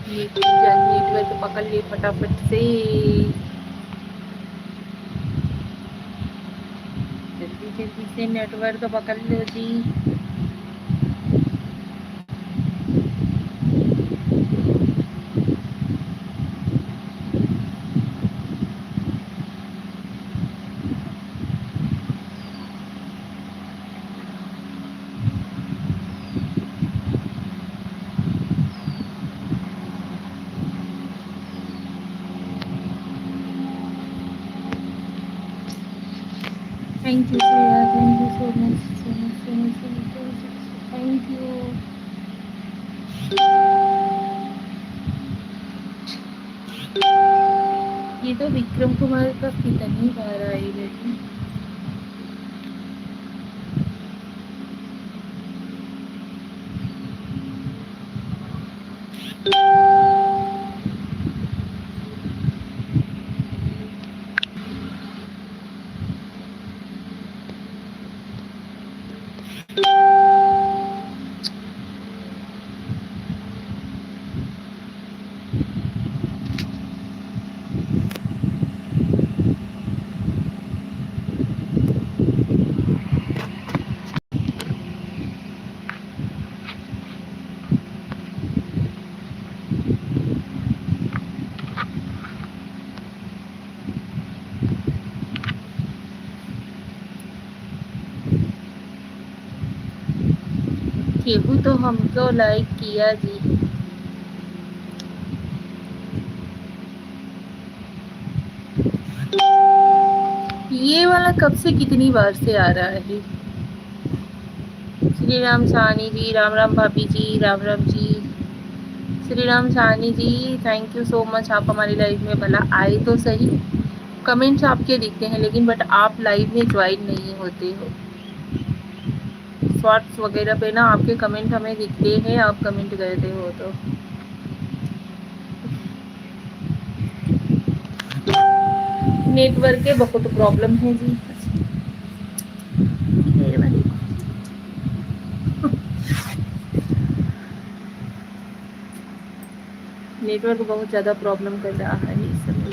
नेटवर्क पकड़ ले फटाफट से, जल्दी जल्दी से नेटवर्क पकड़ लो जी। Thank you Shreya, thank you so much, so much, so much, so much, thank you. ये तो विक्रम कुमार का कितनी बार आई बेटी। केहू तो हमको लाइक किया जी। ये वाला कब से कितनी बार से आ रहा है। श्री राम सानी जी, राम राम भाभी जी, राम राम जी। श्री राम सानी जी, थैंक यू सो मच। आप हमारी लाइव में भला आए तो सही। कमेंट्स आपके दिखते हैं लेकिन बट आप लाइव में ज्वाइन नहीं होते हो। शॉर्ट्स वगैरह पे ना आपके कमेंट हमें दिखते हैं, आप कमेंट करते हो तो। नेटवर्क के बहुत प्रॉब्लम है जी। नेटवर्क बहुत ज़्यादा प्रॉब्लम कर रहा है इस समय।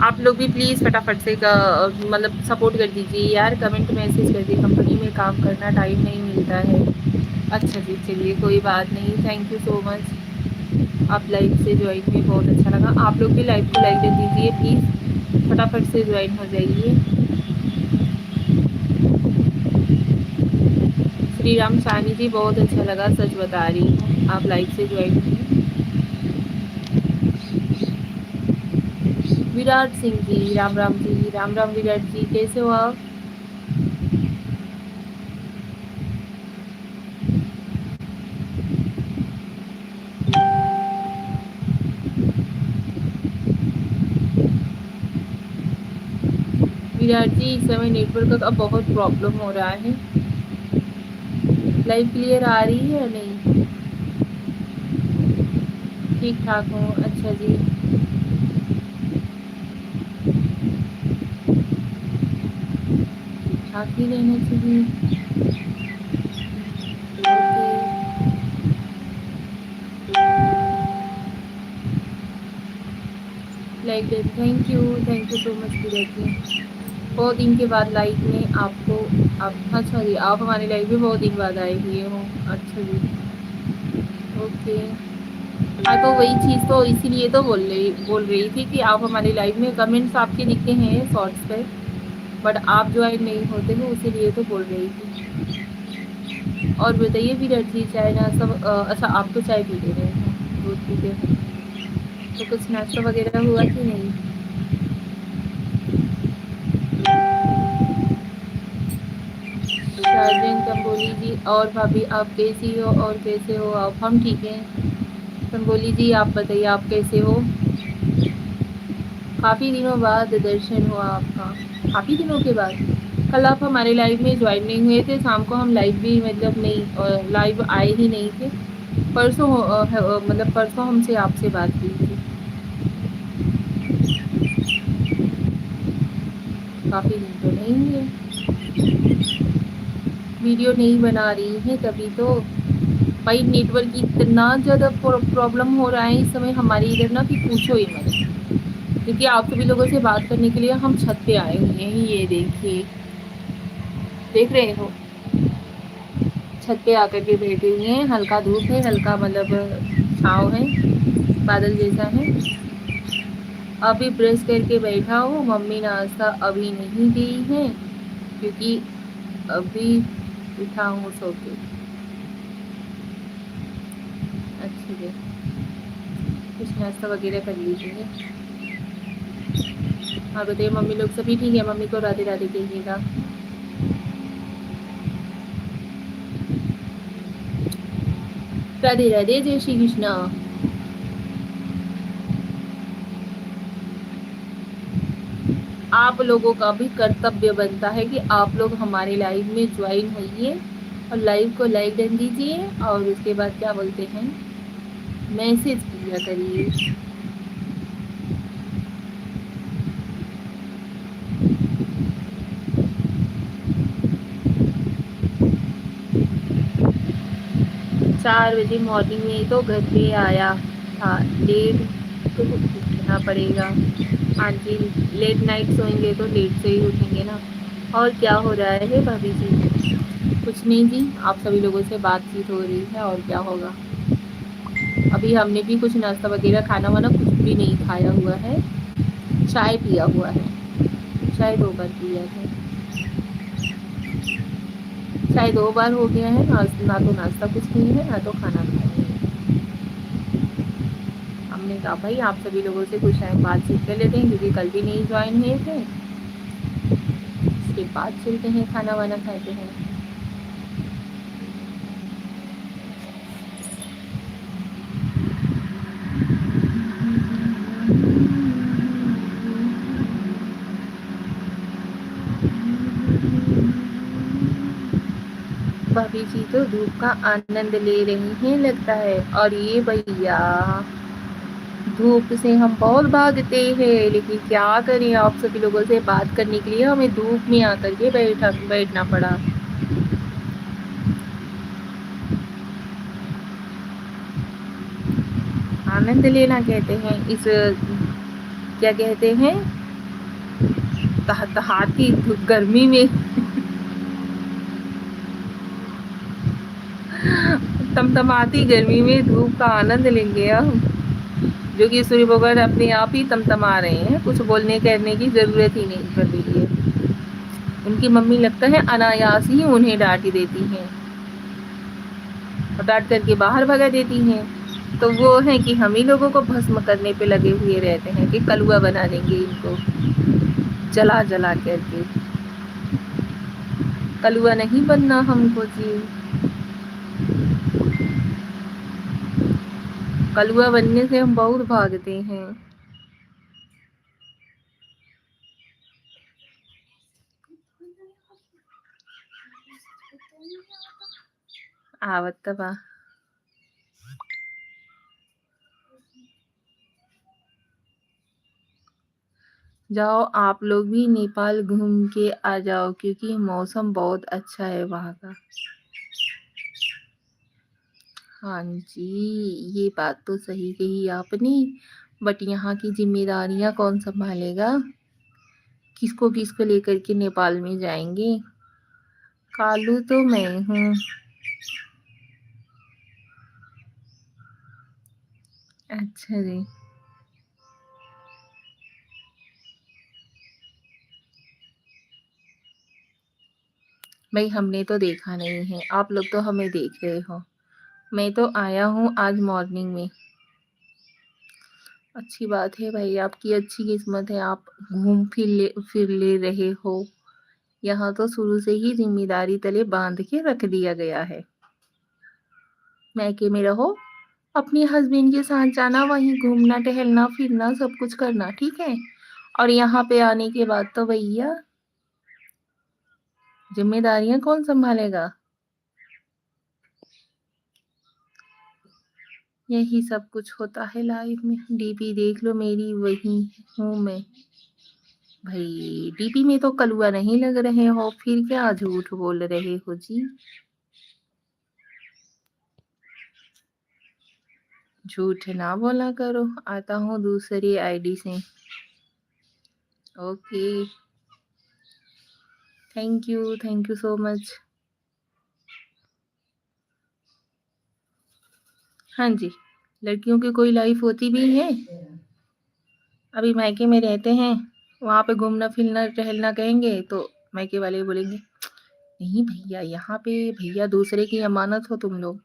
आप लोग भी प्लीज़ फटाफट से मतलब सपोर्ट कर दीजिए यार, कमेंट मैसेज कर दीजिए। कंपनी में काम करना टाइम नहीं मिलता है। अच्छा जी, चलिए कोई बात नहीं, थैंक यू सो मच। आप लाइव से ज्वाइन हुए, बहुत अच्छा लगा। आप लोग भी लाइव को लाइक कर दीजिए प्लीज़, फटाफट से ज्वाइन हो जाइए। श्री राम सानी जी, बहुत अच्छा लगा, सच बता रही हूँ, आप लाइव से ज्वाइन हुए। विराट सिंह जी, राम राम जी, राम राम विराट जी, कैसे हो आप? विराट जी, इस समय नेटवर्क का बहुत प्रॉब्लम हो रहा है। लाइव क्लियर आ रही है या नहीं? ठीक ठाक हूँ, अच्छा जी। ठीक ठाक ही रहना चाहिए। Like thank you so much Virat ji. बहुत दिन के बाद लाइव में आपको, आप अच्छा जी, आप हमारे लाइव में बहुत दिन बाद आए हुए हो। अच्छा जी, ओके। हाँ, तो वही चीज़ तो इसीलिए तो बोल रही थी कि आप हमारी लाइव में कमेंट्स आपके दिखते हैं शॉर्ट्स पे, बट आप ज्वाइन नहीं होते हो, इसीलिए तो बोल रही थी। और बताइए विराट जी, चाय नाश्ता अच्छा आप तो चाय पी ले रहे हैं, दूध पीते हैं, तो कुछ नाश्ता वगैरह हुआ कि नहीं? शाहजैन कंबोली जी, और भाभी आप कैसी हो और कैसे हो आप? हम ठीक हैं। कंबोली जी, आप बताइए आप कैसे हो? काफ़ी दिनों बाद दर्शन हुआ आपका, काफ़ी दिनों के बाद। कल आप हमारे लाइव में ज्वाइन नहीं हुए थे, शाम को हम लाइव भी मतलब नहीं लाइव आए ही नहीं थे। परसों मतलब परसों हमसे आपसे बात हुई थी। काफ़ी दिन तो नहीं हुए, वीडियो नहीं बना रही हैं तभी तो। भाई नेटवर्क की इतना ज़्यादा प्रॉब्लम हो रहा है इस समय हमारे इधर ना कि पूछो ही मत। क्योंकि आप सभी लोगों से बात करने के लिए हम छत पे आए हुए हैं, ये देखिए, देख रहे हो, छत पे आकर के बैठे हुए हैं। हल्का धूप है, हल्का मतलब छाँव है, बादल जैसा है। अभी ब्रश करके बैठा हूँ, मम्मी नाश्ता अभी नहीं दी है क्योंकि अभी उठा हूँ सो के। अच्छी है, कुछ नाश्ता वगैरह कर लीजिए। हाँ बताइए, मम्मी लोग सभी ठीक है? मम्मी को राधे राधे कहिएगा। राधे राधे, जय श्री कृष्णा। आप लोगों का भी कर्तव्य बनता है कि आप लोग हमारे लाइव में ज्वाइन होइए और लाइव को लाइक कर दीजिए, और उसके बाद क्या बोलते हैं, मैसेज किया करिए। चार बजे मॉर्निंग में तो घर पे आया था, लेट तो उठना पड़ेगा। हाँ जी, लेट नाइट सोएंगे तो लेट से ही उठेंगे ना। और क्या हो रहा है भाभी जी? कुछ नहीं जी, आप सभी लोगों से बातचीत हो रही है, और क्या होगा। अभी हमने भी कुछ नाश्ता वगैरह खाना वाना कुछ भी नहीं खाया हुआ है। चाय पिया हुआ है, चाय 2 बार पिया है, चाय 2 बार हो गया है। ना तो नाश्ता कुछ नहीं है, ना तो खाना खाया है। हमने कहा भाई आप सभी लोगों से कुछ टाइम बातचीत कर लेते हैं, क्योंकि कल भी नहीं ज्वाइन हुए थे, उसके बाद चलते हैं खाना वाना खाते हैं। भाभी जी तो धूप का आनंद ले रही हैं लगता है, और ये भैया धूप से हम बहुत भागते हैं, लेकिन क्या करें, आप सभी लोगों से बात करने के लिए हमें धूप में आकर के बैठना पड़ा। आनंद लेना कहते हैं इस, क्या कहते हैं, तहतहाती गर्मी में तमतमाती गर्मी में धूप का आनंद लेंगे हम, जो कि सूर्य भगवान अपने आप ही तमतमा रहे हैं, कुछ बोलने करने की जरूरत ही नहीं पड़ रही है। उनकी मम्मी लगता है अनायास ही उन्हें डांट देती हैं और डांट करके बाहर भगा देती हैं। तो वो है कि हम ही लोगों को भस्म करने पे लगे हुए रहते हैं कि कलुआ बना देंगे इनको जला जला करके। कलुआ नहीं बनना हमको जी, कलुआ बनने से हम बहुत भागते हैं। आवत तबा जाओ आप लोग भी नेपाल घूम के आ जाओ, क्योंकि मौसम बहुत अच्छा है वहाँ का। हाँ जी, ये बात तो सही कही आपने, बट यहाँ की जिम्मेदारियाँ कौन संभालेगा, किसको किसको लेकर के नेपाल में जाएंगे। कालू तो मैं हूँ। अच्छा जी, भाई हमने तो देखा नहीं है, आप लोग तो हमें देख रहे हो। मैं तो आया हूँ आज मॉर्निंग में। अच्छी बात है भाई, आपकी अच्छी किस्मत है, आप घूम फिर ले रहे हो। यहाँ तो शुरू से ही जिम्मेदारी तले बांध के रख दिया गया है। मैके में रहो, अपने हस्बैंड के साथ जाना, वहीं घूमना टहलना फिरना सब कुछ करना, ठीक है। और यहाँ पे आने के बाद तो भैया जिम्मेदारियां कौन संभालेगा। यही सब कुछ होता है लाइफ में। डीपी देख लो मेरी, वही हूँ मैं। भाई डीपी में तो कलुआ नहीं लग रहे हो, फिर क्या झूठ बोल रहे हो जी। झूठ ना बोला करो, आता हूँ दूसरी आईडी से। Okay, thank you so much. हाँ जी, लड़कियों की कोई लाइफ होती भी है। अभी मायके में रहते हैं, वहाँ पे घूमना फिरना टहलना कहेंगे तो मायके वाले बोलेंगे नहीं भैया, यहाँ पे भैया दूसरे की अमानत हो तुम लोग,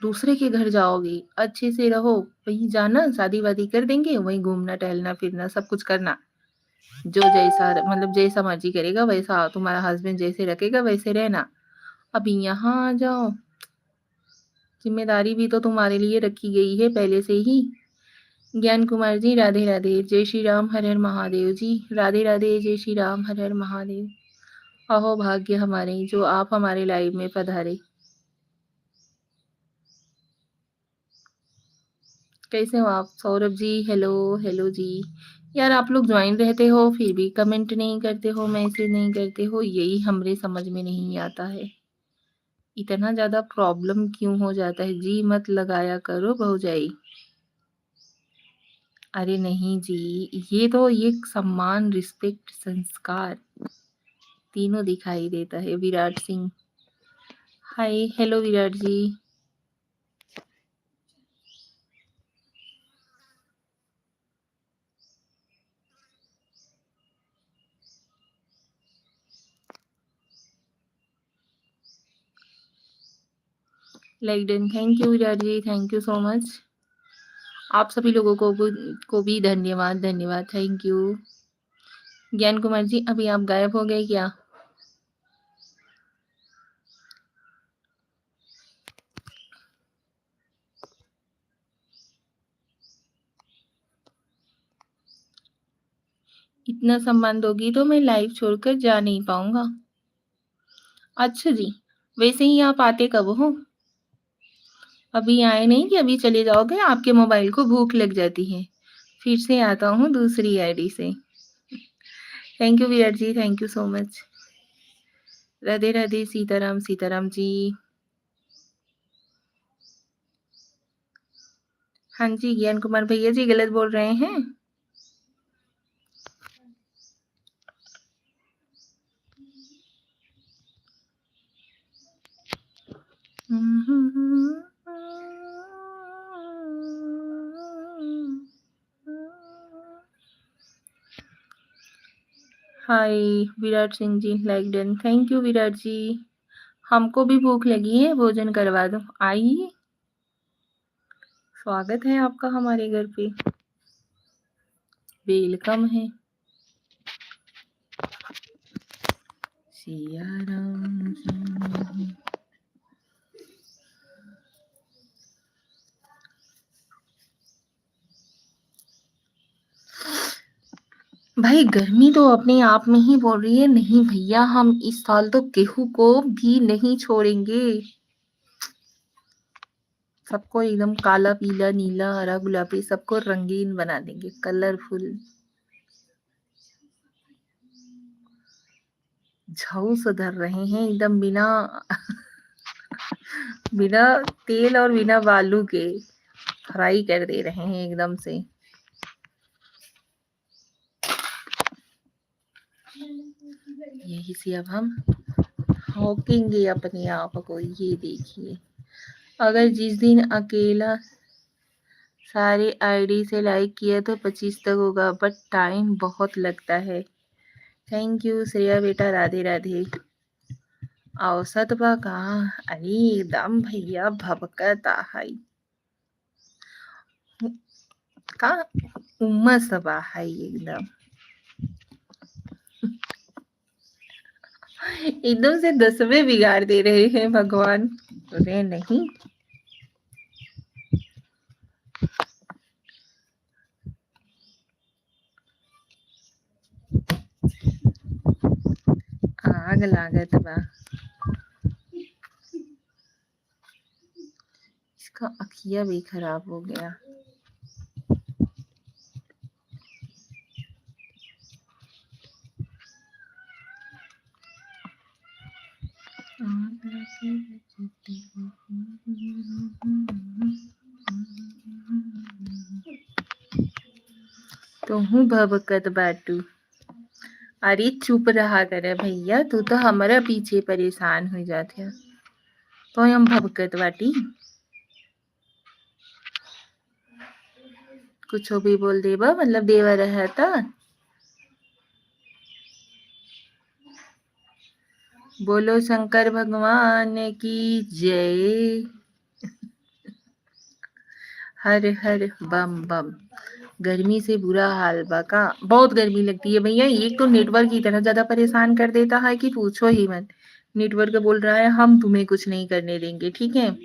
दूसरे के घर जाओगे, अच्छे से रहो, वहीं जाना शादी वादी कर देंगे, वहीं घूमना टहलना फिरना सब कुछ करना, जो जैसा मतलब जैसा मर्जी करेगा वैसा, तुम्हारा हस्बैंड जैसे रखेगा वैसे रहना। अभी यहाँ आ जाओ, जिम्मेदारी भी तो तुम्हारे लिए रखी गई है पहले से ही। ज्ञान कुमार जी राधे राधे, जय श्री राम हर हर महादेव जी, राधे राधे, जय श्री राम हर हर महादेव। अहो भाग्य हमारे जो आप हमारे लाइव में पधारे। कैसे हो आप सौरभ जी, हेलो हेलो जी। यार आप लोग ज्वाइन रहते हो फिर भी कमेंट नहीं करते हो, मैसेज नहीं करते हो, यही हमरे समझ में नहीं आता है। इतना ज़्यादा प्रॉब्लम क्यों हो जाता है जी, मत लगाया करो भौजाई। अरे नहीं जी, ये सम्मान रिस्पेक्ट संस्कार तीनों दिखाई देता है। Virat Singh, hi hello Virat ji. Like done. Thank you Virat ji, thank you so much. आप सभी लोगों को भी धन्यवाद धन्यवाद, थैंक यू। ज्ञान कुमार जी अभी आप गायब हो गए क्या? इतना सम्मान दोगी तो मैं लाइव छोड़कर जा नहीं पाऊंगा। अच्छा जी, वैसे ही आप आते कब हो? अभी आए नहीं कि अभी चले जाओगे? आपके मोबाइल को भूख लग जाती है। फिर से आता हूँ दूसरी आईडी से। Thank you Virat ji, thank you so much. Radhe Radhe, Sitaram Sitaram ji. हाँ जी, ज्ञान कुमार भैया जी गलत बोल रहे हैं। Hi Virat Singh ji, like done. Thank you Virat ji. हमको भी भूख लगी है, भोजन करवा दो। आइए, स्वागत है आपका हमारे घर पे, वेलकम है। सिया राम। भाई गर्मी तो अपने आप में ही बोल रही है, नहीं भैया हम इस साल तो गेहूं को भी नहीं छोड़ेंगे। सबको एकदम काला पीला नीला हरा गुलाबी सबको रंगीन बना देंगे, कलरफुल। झूल सुधर रहे हैं एकदम बिना बिना तेल और बिना बालू के फ्राई कर दे रहे हैं एकदम से। यही से अब हम होकेंगे अपने आप को। ये देखिए, अगर जिस दिन अकेला सारे आईडी से लाइक किया तो 25 तक होगा, बट टाइम बहुत लगता है। थैंक यू श्रेया बेटा, राधे राधे। औसत बा का? अरे एकदम भैया भबकता है का, उमस बा है एकदम। एकदम से 10वें बिगाड़ दे रहे हैं भगवान। अरे नहीं, आग लागत बा। इसका अखिया भी खराब हो गया। तो हूँ भबकत बाटू। अरे चुप रहा करे भैया, तू तो हमारा पीछे परेशान हो जाते। तो हम भबकत बाटी, कुछ भी बोल देबा मतलब देवा रहता। बोलो शंकर भगवान की जय। हर हर बम बम। गर्मी से बुरा हाल बा का, बहुत गर्मी लगती है भैया। एक तो नेटवर्क इतना ज्यादा परेशान कर देता है कि पूछो ही मत। नेटवर्क बोल रहा है हम तुम्हें कुछ नहीं करने देंगे, ठीक है।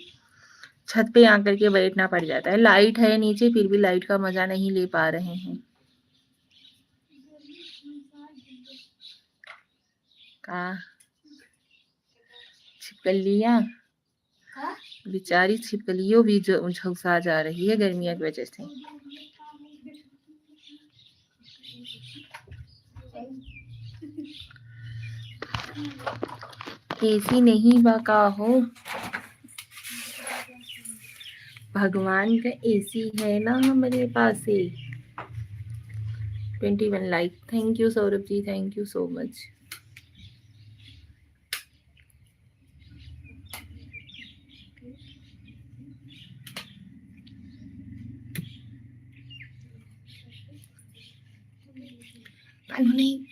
छत पे आकर के बैठना पड़ जाता है। लाइट है नीचे, फिर भी लाइट का मजा नहीं ले पा रहे हैं। का छिपकलियां, बेचारी छिपकलियों भी झुलसा जा रही है गर्मियों की वजह से। एसी नहीं बका हो, भगवान का एसी है ना हमारे पास से। 21 like, thank you Saurabh ji, thank you so much. नहीं,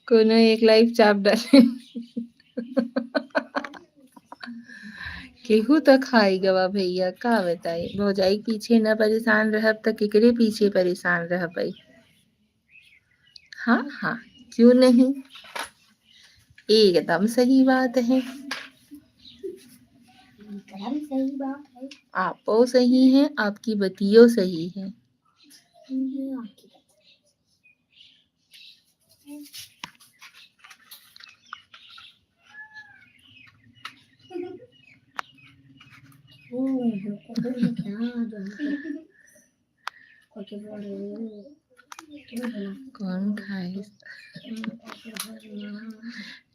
कोनो एक लाइफ चाप डाले केहू तो खाएगा बा भैया, का बताई भौजाई पीछे न परेशान रहब त केकरे पीछे परेशान रह पाई। हाँ हाँ, क्यों नहीं, एकदम सही बात है। सही बात है, आपो सही है, आपकी बतियो सही है। कौन खाए?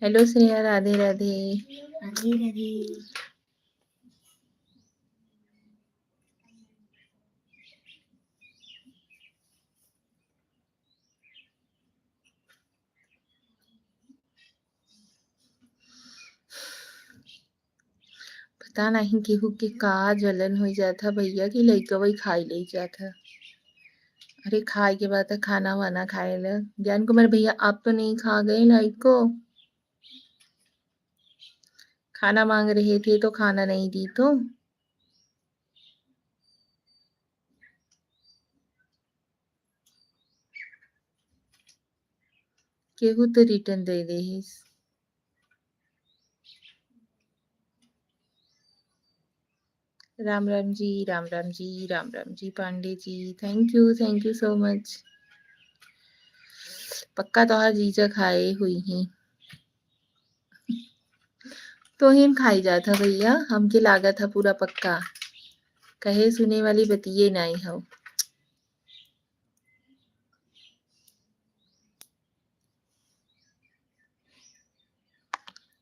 हेलो श्रेया, राधे राधे। राधे राधे। पता नहीं केहू के का जलन हो जाता भैया की लइका वही खाई ले जाता। अरे खाए के बाद खाना वाना खाए ल ज्ञान कुमार भैया, आप तो नहीं खा गए नाइट को? खाना मांग रहे थे तो खाना नहीं दी तो? केहू तो रिटर्न दे दे। Ram Ram ji, Ram Ram ji, Ram Ram ji Pandey ji, thank you so much. पक्का तो हर जीजा खाए हुई ही तो हिम खाई जाता भैया, हमके लागत था पूरा पक्का, कहे सुने वाली बतिये नहीं हो।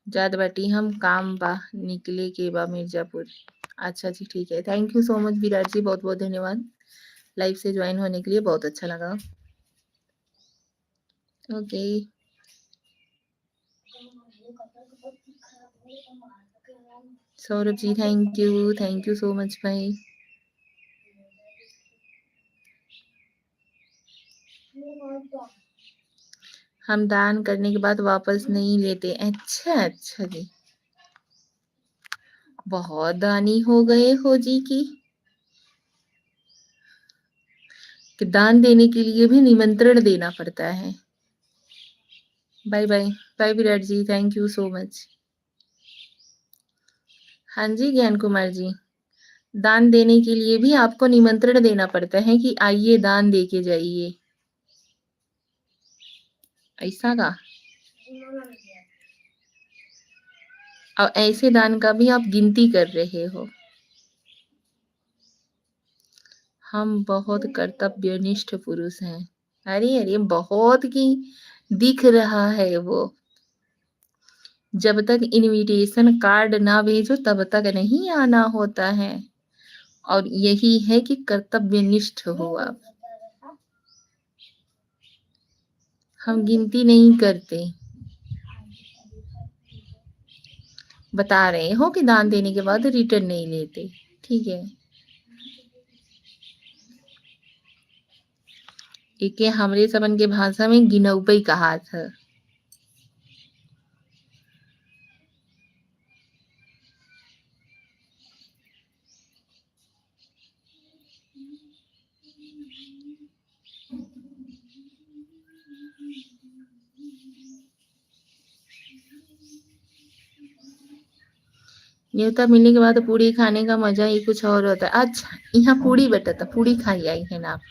जात बाटी हम, काम बा निकले के बा मिर्जापुर। अच्छा जी ठीक है, thank you so much Virat ji, बहुत बहुत धन्यवाद लाइव से ज्वाइन होने के लिए, बहुत अच्छा लगा। Okay Saurabh ji, thank you so much भाई। हम दान करने के बाद वापस नहीं लेते। अच्छा अच्छा जी, बहुत दानी हो गए हो जी कि दान देने के लिए भी निमंत्रण देना पड़ता है। Bye bye bye Virat ji, thank you so much. हाँ जी ज्ञान कुमार जी, दान देने के लिए भी आपको निमंत्रण देना पड़ता है कि आइए दान दे के जाइए, ऐसा का। और ऐसे दान का भी आप गिनती कर रहे हो। हम बहुत कर्तव्यनिष्ठ पुरुष हैं। अरे अरे बहुत की दिख रहा है वो। जब तक इनविटेशन कार्ड ना भेजो तब तक नहीं आना होता है, और यही है कि कर्तव्यनिष्ठ हो आप। हम गिनती नहीं करते, बता रहे हो कि दान देने के बाद रिटर्न नहीं लेते, ठीक है। एक हमरे सबन के भाषा में गिनौपई कहा था। न्योता मिलने के बाद पूड़ी खाने का मजा ही कुछ और होता है। अच्छा यहाँ पूड़ी बटा था, पूड़ी खाई आई है ना आप?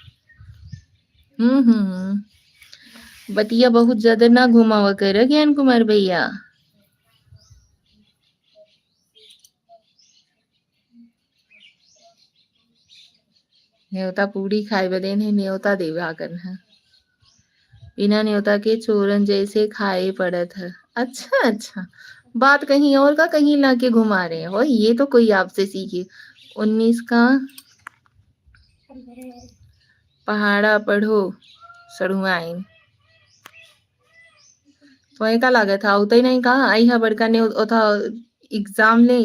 बतिया बहुत ज्यादा ना घुमावा कर ज्ञान कुमार भैया। न्योता पूड़ी खाए बदे ने न्योता देवा करना, बिना न्योता के चोरन जैसे खाए पड़त है। अच्छा अच्छा, बात कहीं और का कहीं ला के घुमा रहे हो, ये तो कोई आपसे सीखे। 19 का पहाड़ा पढ़ो सड़ुआइन, तो का लागत था उतई नहीं कहा आई हा बड़का ने उथा एग्जाम ले।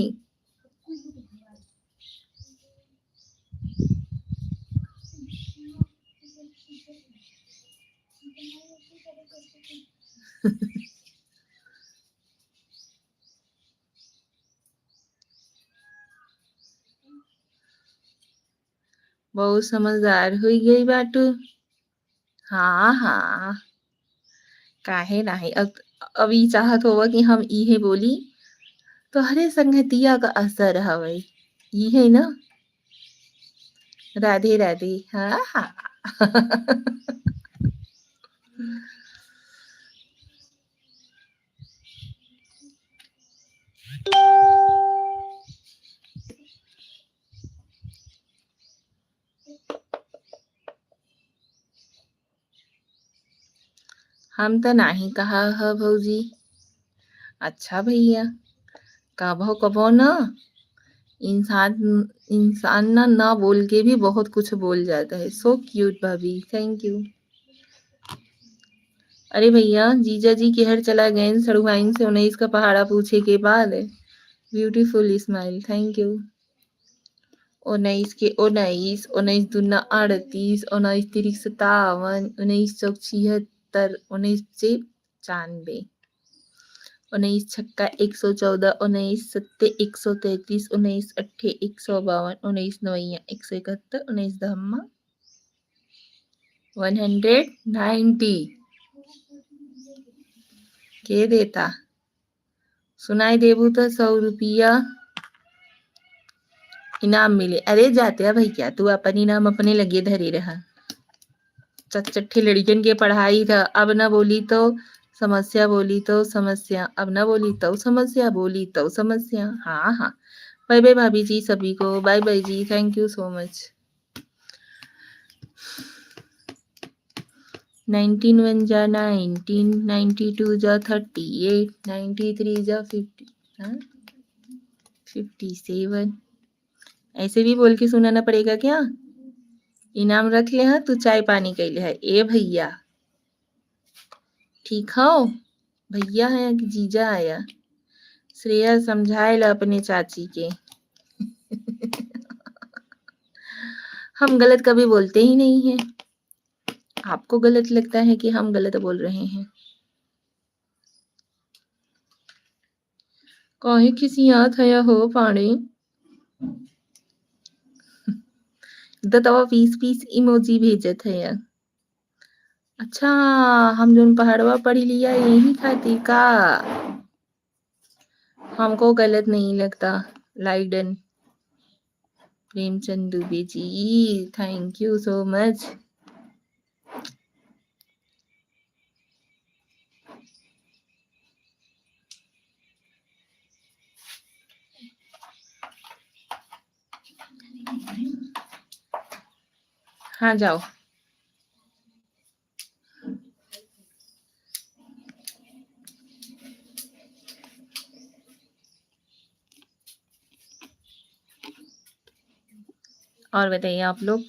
बहुत समझदार हुई गई बाटू। हाँ हाँ, काहे नाही। अब अभी चाहत होगा कि हम इहे बोली तो हरे संगतिया का असर हवय, इहे ना। राधे राधे। हाँ हाँ। हम तो नहीं कहा है भौजी। अच्छा भैया, कबो कबो ना इंसान इंसान ना ना बोल के भी बहुत कुछ बोल जाता है। सो क्यूट भाभी, थैंक यू। अरे भैया, जीजा जी किहर चला गए सड़ुआइन से 19 का पहाड़ा पूछे के बाद। Beautiful smile, thank you. 19 के 19, 19 दूना 38, 19 तिरिक 57, 19 चौक 76, 19 से 95, 19 छक्का 114, 19 सत्ते 133, 19 अट्ठे 152, 19 नवैया 171, 19 धम्मा 190। के देता सुनाई देबू तो 100 रुपया इनाम मिले। अरे जाते भैया, तू अपन इनाम अपने लगे धरे रहा। चट्ठे लड़कियन के पढ़ाई था। अब ना बोली तो समस्या, बोली तो समस्या, अब ना बोली तो समस्या, बोली तो समस्या। हाँ हाँ। बाय बाय भाभी जी सभी को, बाय बाय जी, थैंक यू सो मच। 19 1 जा 19, 92 जा 38, 93 जा 50, 57। ऐसे भी बोल के सुनाना पड़ेगा क्या? इनाम रख ले। हाँ, तू चाय पानी कैले है ए भैया। ठीक हो भैया है कि जीजा आया? श्रेया समझाए ला अपने चाची के। हम गलत कभी बोलते ही नहीं है। आपको गलत लगता है कि हम गलत बोल रहे हैं? काहे खिसियात है हो पाड़े? दतवा पीस इमोजी भेजत है यार। अच्छा, हम जोन पहाड़वा पढ़ी लिया यही खातिर का? हमको गलत नहीं लगता। लाइडन Premchand Dubey ji, thank you so much. हाँ जाओ। और बताइए आप लोग।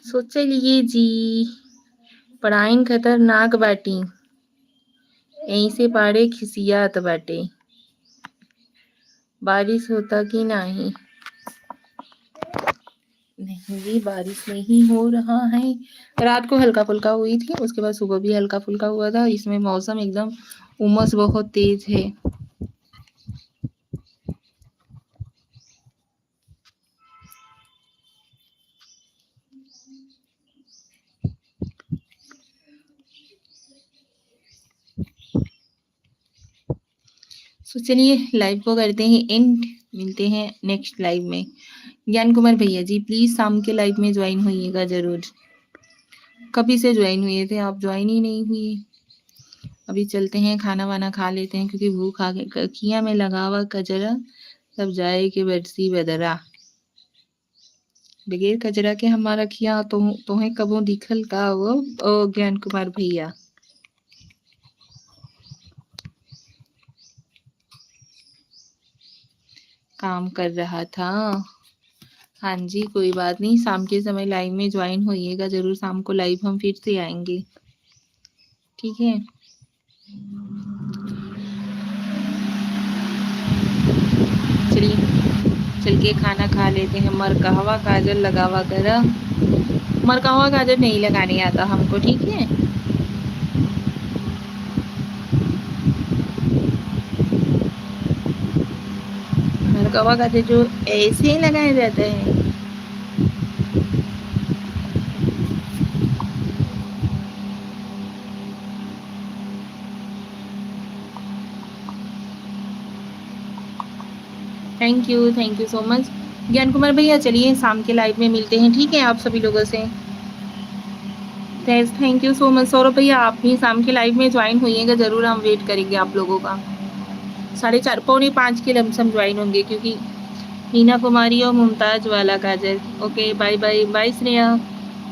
सोच लिए जी, पढ़ाइन खतरनाक बाटी, यहीं से पाड़े खिसियात बाटे। बारिश होता कि नहीं? नहीं जी, बारिश नहीं हो रहा है। रात को हल्का फुल्का हुई थी, उसके बाद सुबह भी हल्का फुल्का हुआ था। इसमें मौसम एकदम उमस बहुत तेज है। तो चलिए लाइव को करते हैं एंड, मिलते हैं नेक्स्ट लाइव में। ज्ञान कुमार भैया जी प्लीज शाम के लाइव में ज्वाइन होइएगा जरूर। कभी से ज्वाइन हुए थे आप, ज्वाइन ही नहीं हुए। अभी चलते हैं, खाना वाना खा लेते हैं क्योंकि भूख आ गई। कखिया में लगावा कजरा, तब जाए के बरसी बदरा। बगैर कजरा के हमारा खिया तो तोहे कबो दिखल का वो ओ ज्ञान कुमार भैया? काम कर रहा था। हाँ जी, कोई बात नहीं, शाम के समय लाइव में ज्वाइन होइएगा जरूर। शाम को लाइव हम फिर से आएंगे, ठीक है? चलिए चल के खाना खा लेते हैं। मरकहवा काजल लगावा करा। मरकहवा काजल नहीं लगाने आता हमको, ठीक है? कवा गाजर जो ऐसे ही लगाया जाता है। थैंक यू सो मच ज्ञान कुमार भैया। चलिए शाम के लाइव में मिलते हैं, ठीक है आप सभी लोगों से। Thank you so much Saurabh भैया, आप भी शाम के लाइव में ज्वाइन होइएगा ज़रूर, हम वेट करेंगे आप लोगों का। 4:30 पौने 5 के लमसम ज्वाइन होंगे, क्योंकि मीना कुमारी और मुमताज वाला Kajal. Okay bye bye bye Sneha.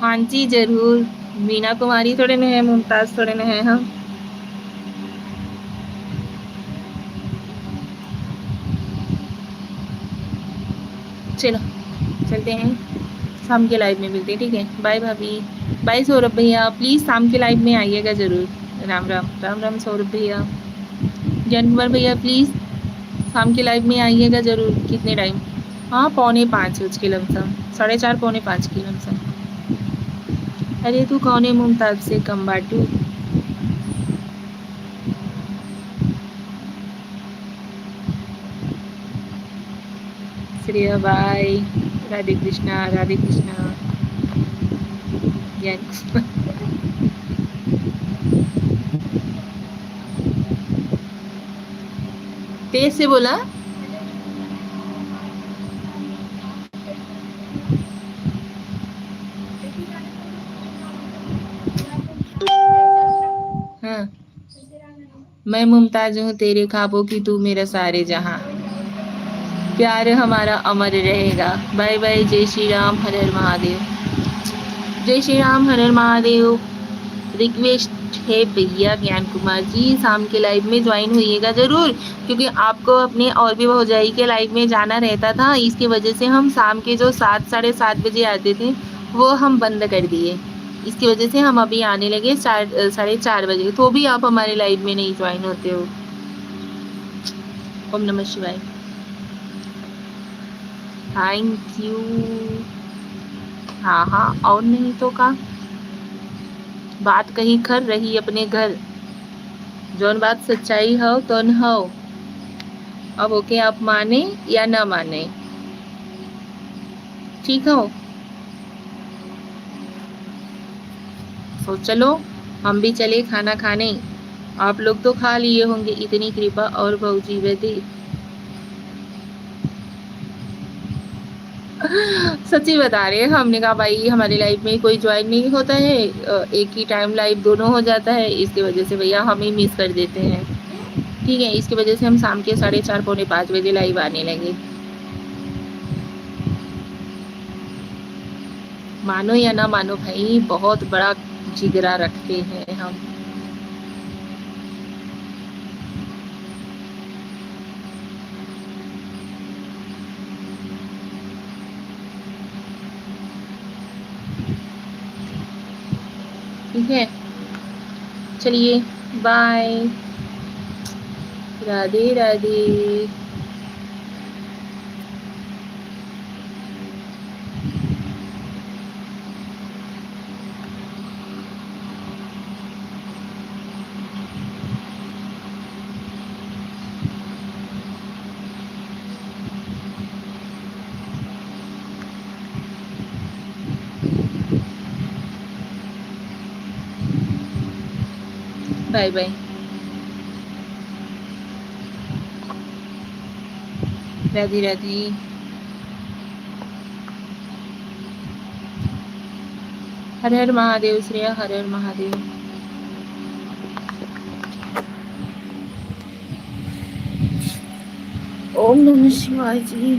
हाँ जी ज़रूर, मीना कुमारी थोड़े न है, मुमताज थोड़े न है हम। चलो चलते हैं, शाम के लाइव में मिलते हैं, ठीक है। बाय भाभी, बाय सौरभ भैया, प्लीज़ शाम के लाइव में आइएगा ज़रूर। राम राम राम राम सौरभ भैया। जैन कुमार भैया प्लीज़ शाम के लाइव में आइएगा ज़रूर। कितने टाइम? हाँ 4:45 बज के लमसम, 4:30 4:45 के लमसम। अरे तू कौन है मुमताज से कम बाटू। श्रेया बाय, राधे कृष्णा राधे कृष्णा। जैन तेज से बोला। हाँ, मैं मुमताज हूँ तेरे ख्वाबों की, तू मेरा सारे जहां, प्यार हमारा अमर रहेगा। बाय बाय, जय श्री राम, हर हर महादेव। जय श्री राम, हर हर महादेव। रिक्वेस्ट है भैया ज्ञान कुमार जी, शाम के लाइव में ज्वाइन होइएगा ज़रूर, क्योंकि आपको अपने और भी भौजाई के लाइव में जाना रहता था, इसकी वजह से हम शाम के जो 7 7:30 बजे आते थे वो हम बंद कर दिए। इसकी वजह से हम अभी आने लगे 4 4:30 बजे, तो भी आप हमारे लाइव में नहीं ज्वाइन होते हो। ओम नमः शिवाय। Thank you. हाँ हाँ, और नहीं तो का बात कही खर रही अपने घर, जौन बात सच्चाई हो तो न हो। अब ओके, आप माने या ना माने, ठीक हो। तो चलो हम भी चले खाना खाने, आप लोग तो खा लिए होंगे, इतनी कृपा और भौजी बेदी। सच्ची बता रहे हैं, हमने कहा भाई हमारी लाइफ में कोई ज्वाइन नहीं होता है, एक ही टाइम लाइव दोनों हो जाता है, इसकी वजह से भैया हम ही मिस कर देते हैं, ठीक है। इसकी वजह से हम शाम के 4:30 4:45 बजे लाइव आने लगे। मानो या ना मानो भाई, बहुत बड़ा जिगरा रखते हैं हम। ठीक है, चलिए bye, Radhe Radhe. Bye bye, Radhe Radhe. हर हर महादेव श्रेया, हर हर महादेव। ओम नमः शिवाय जी।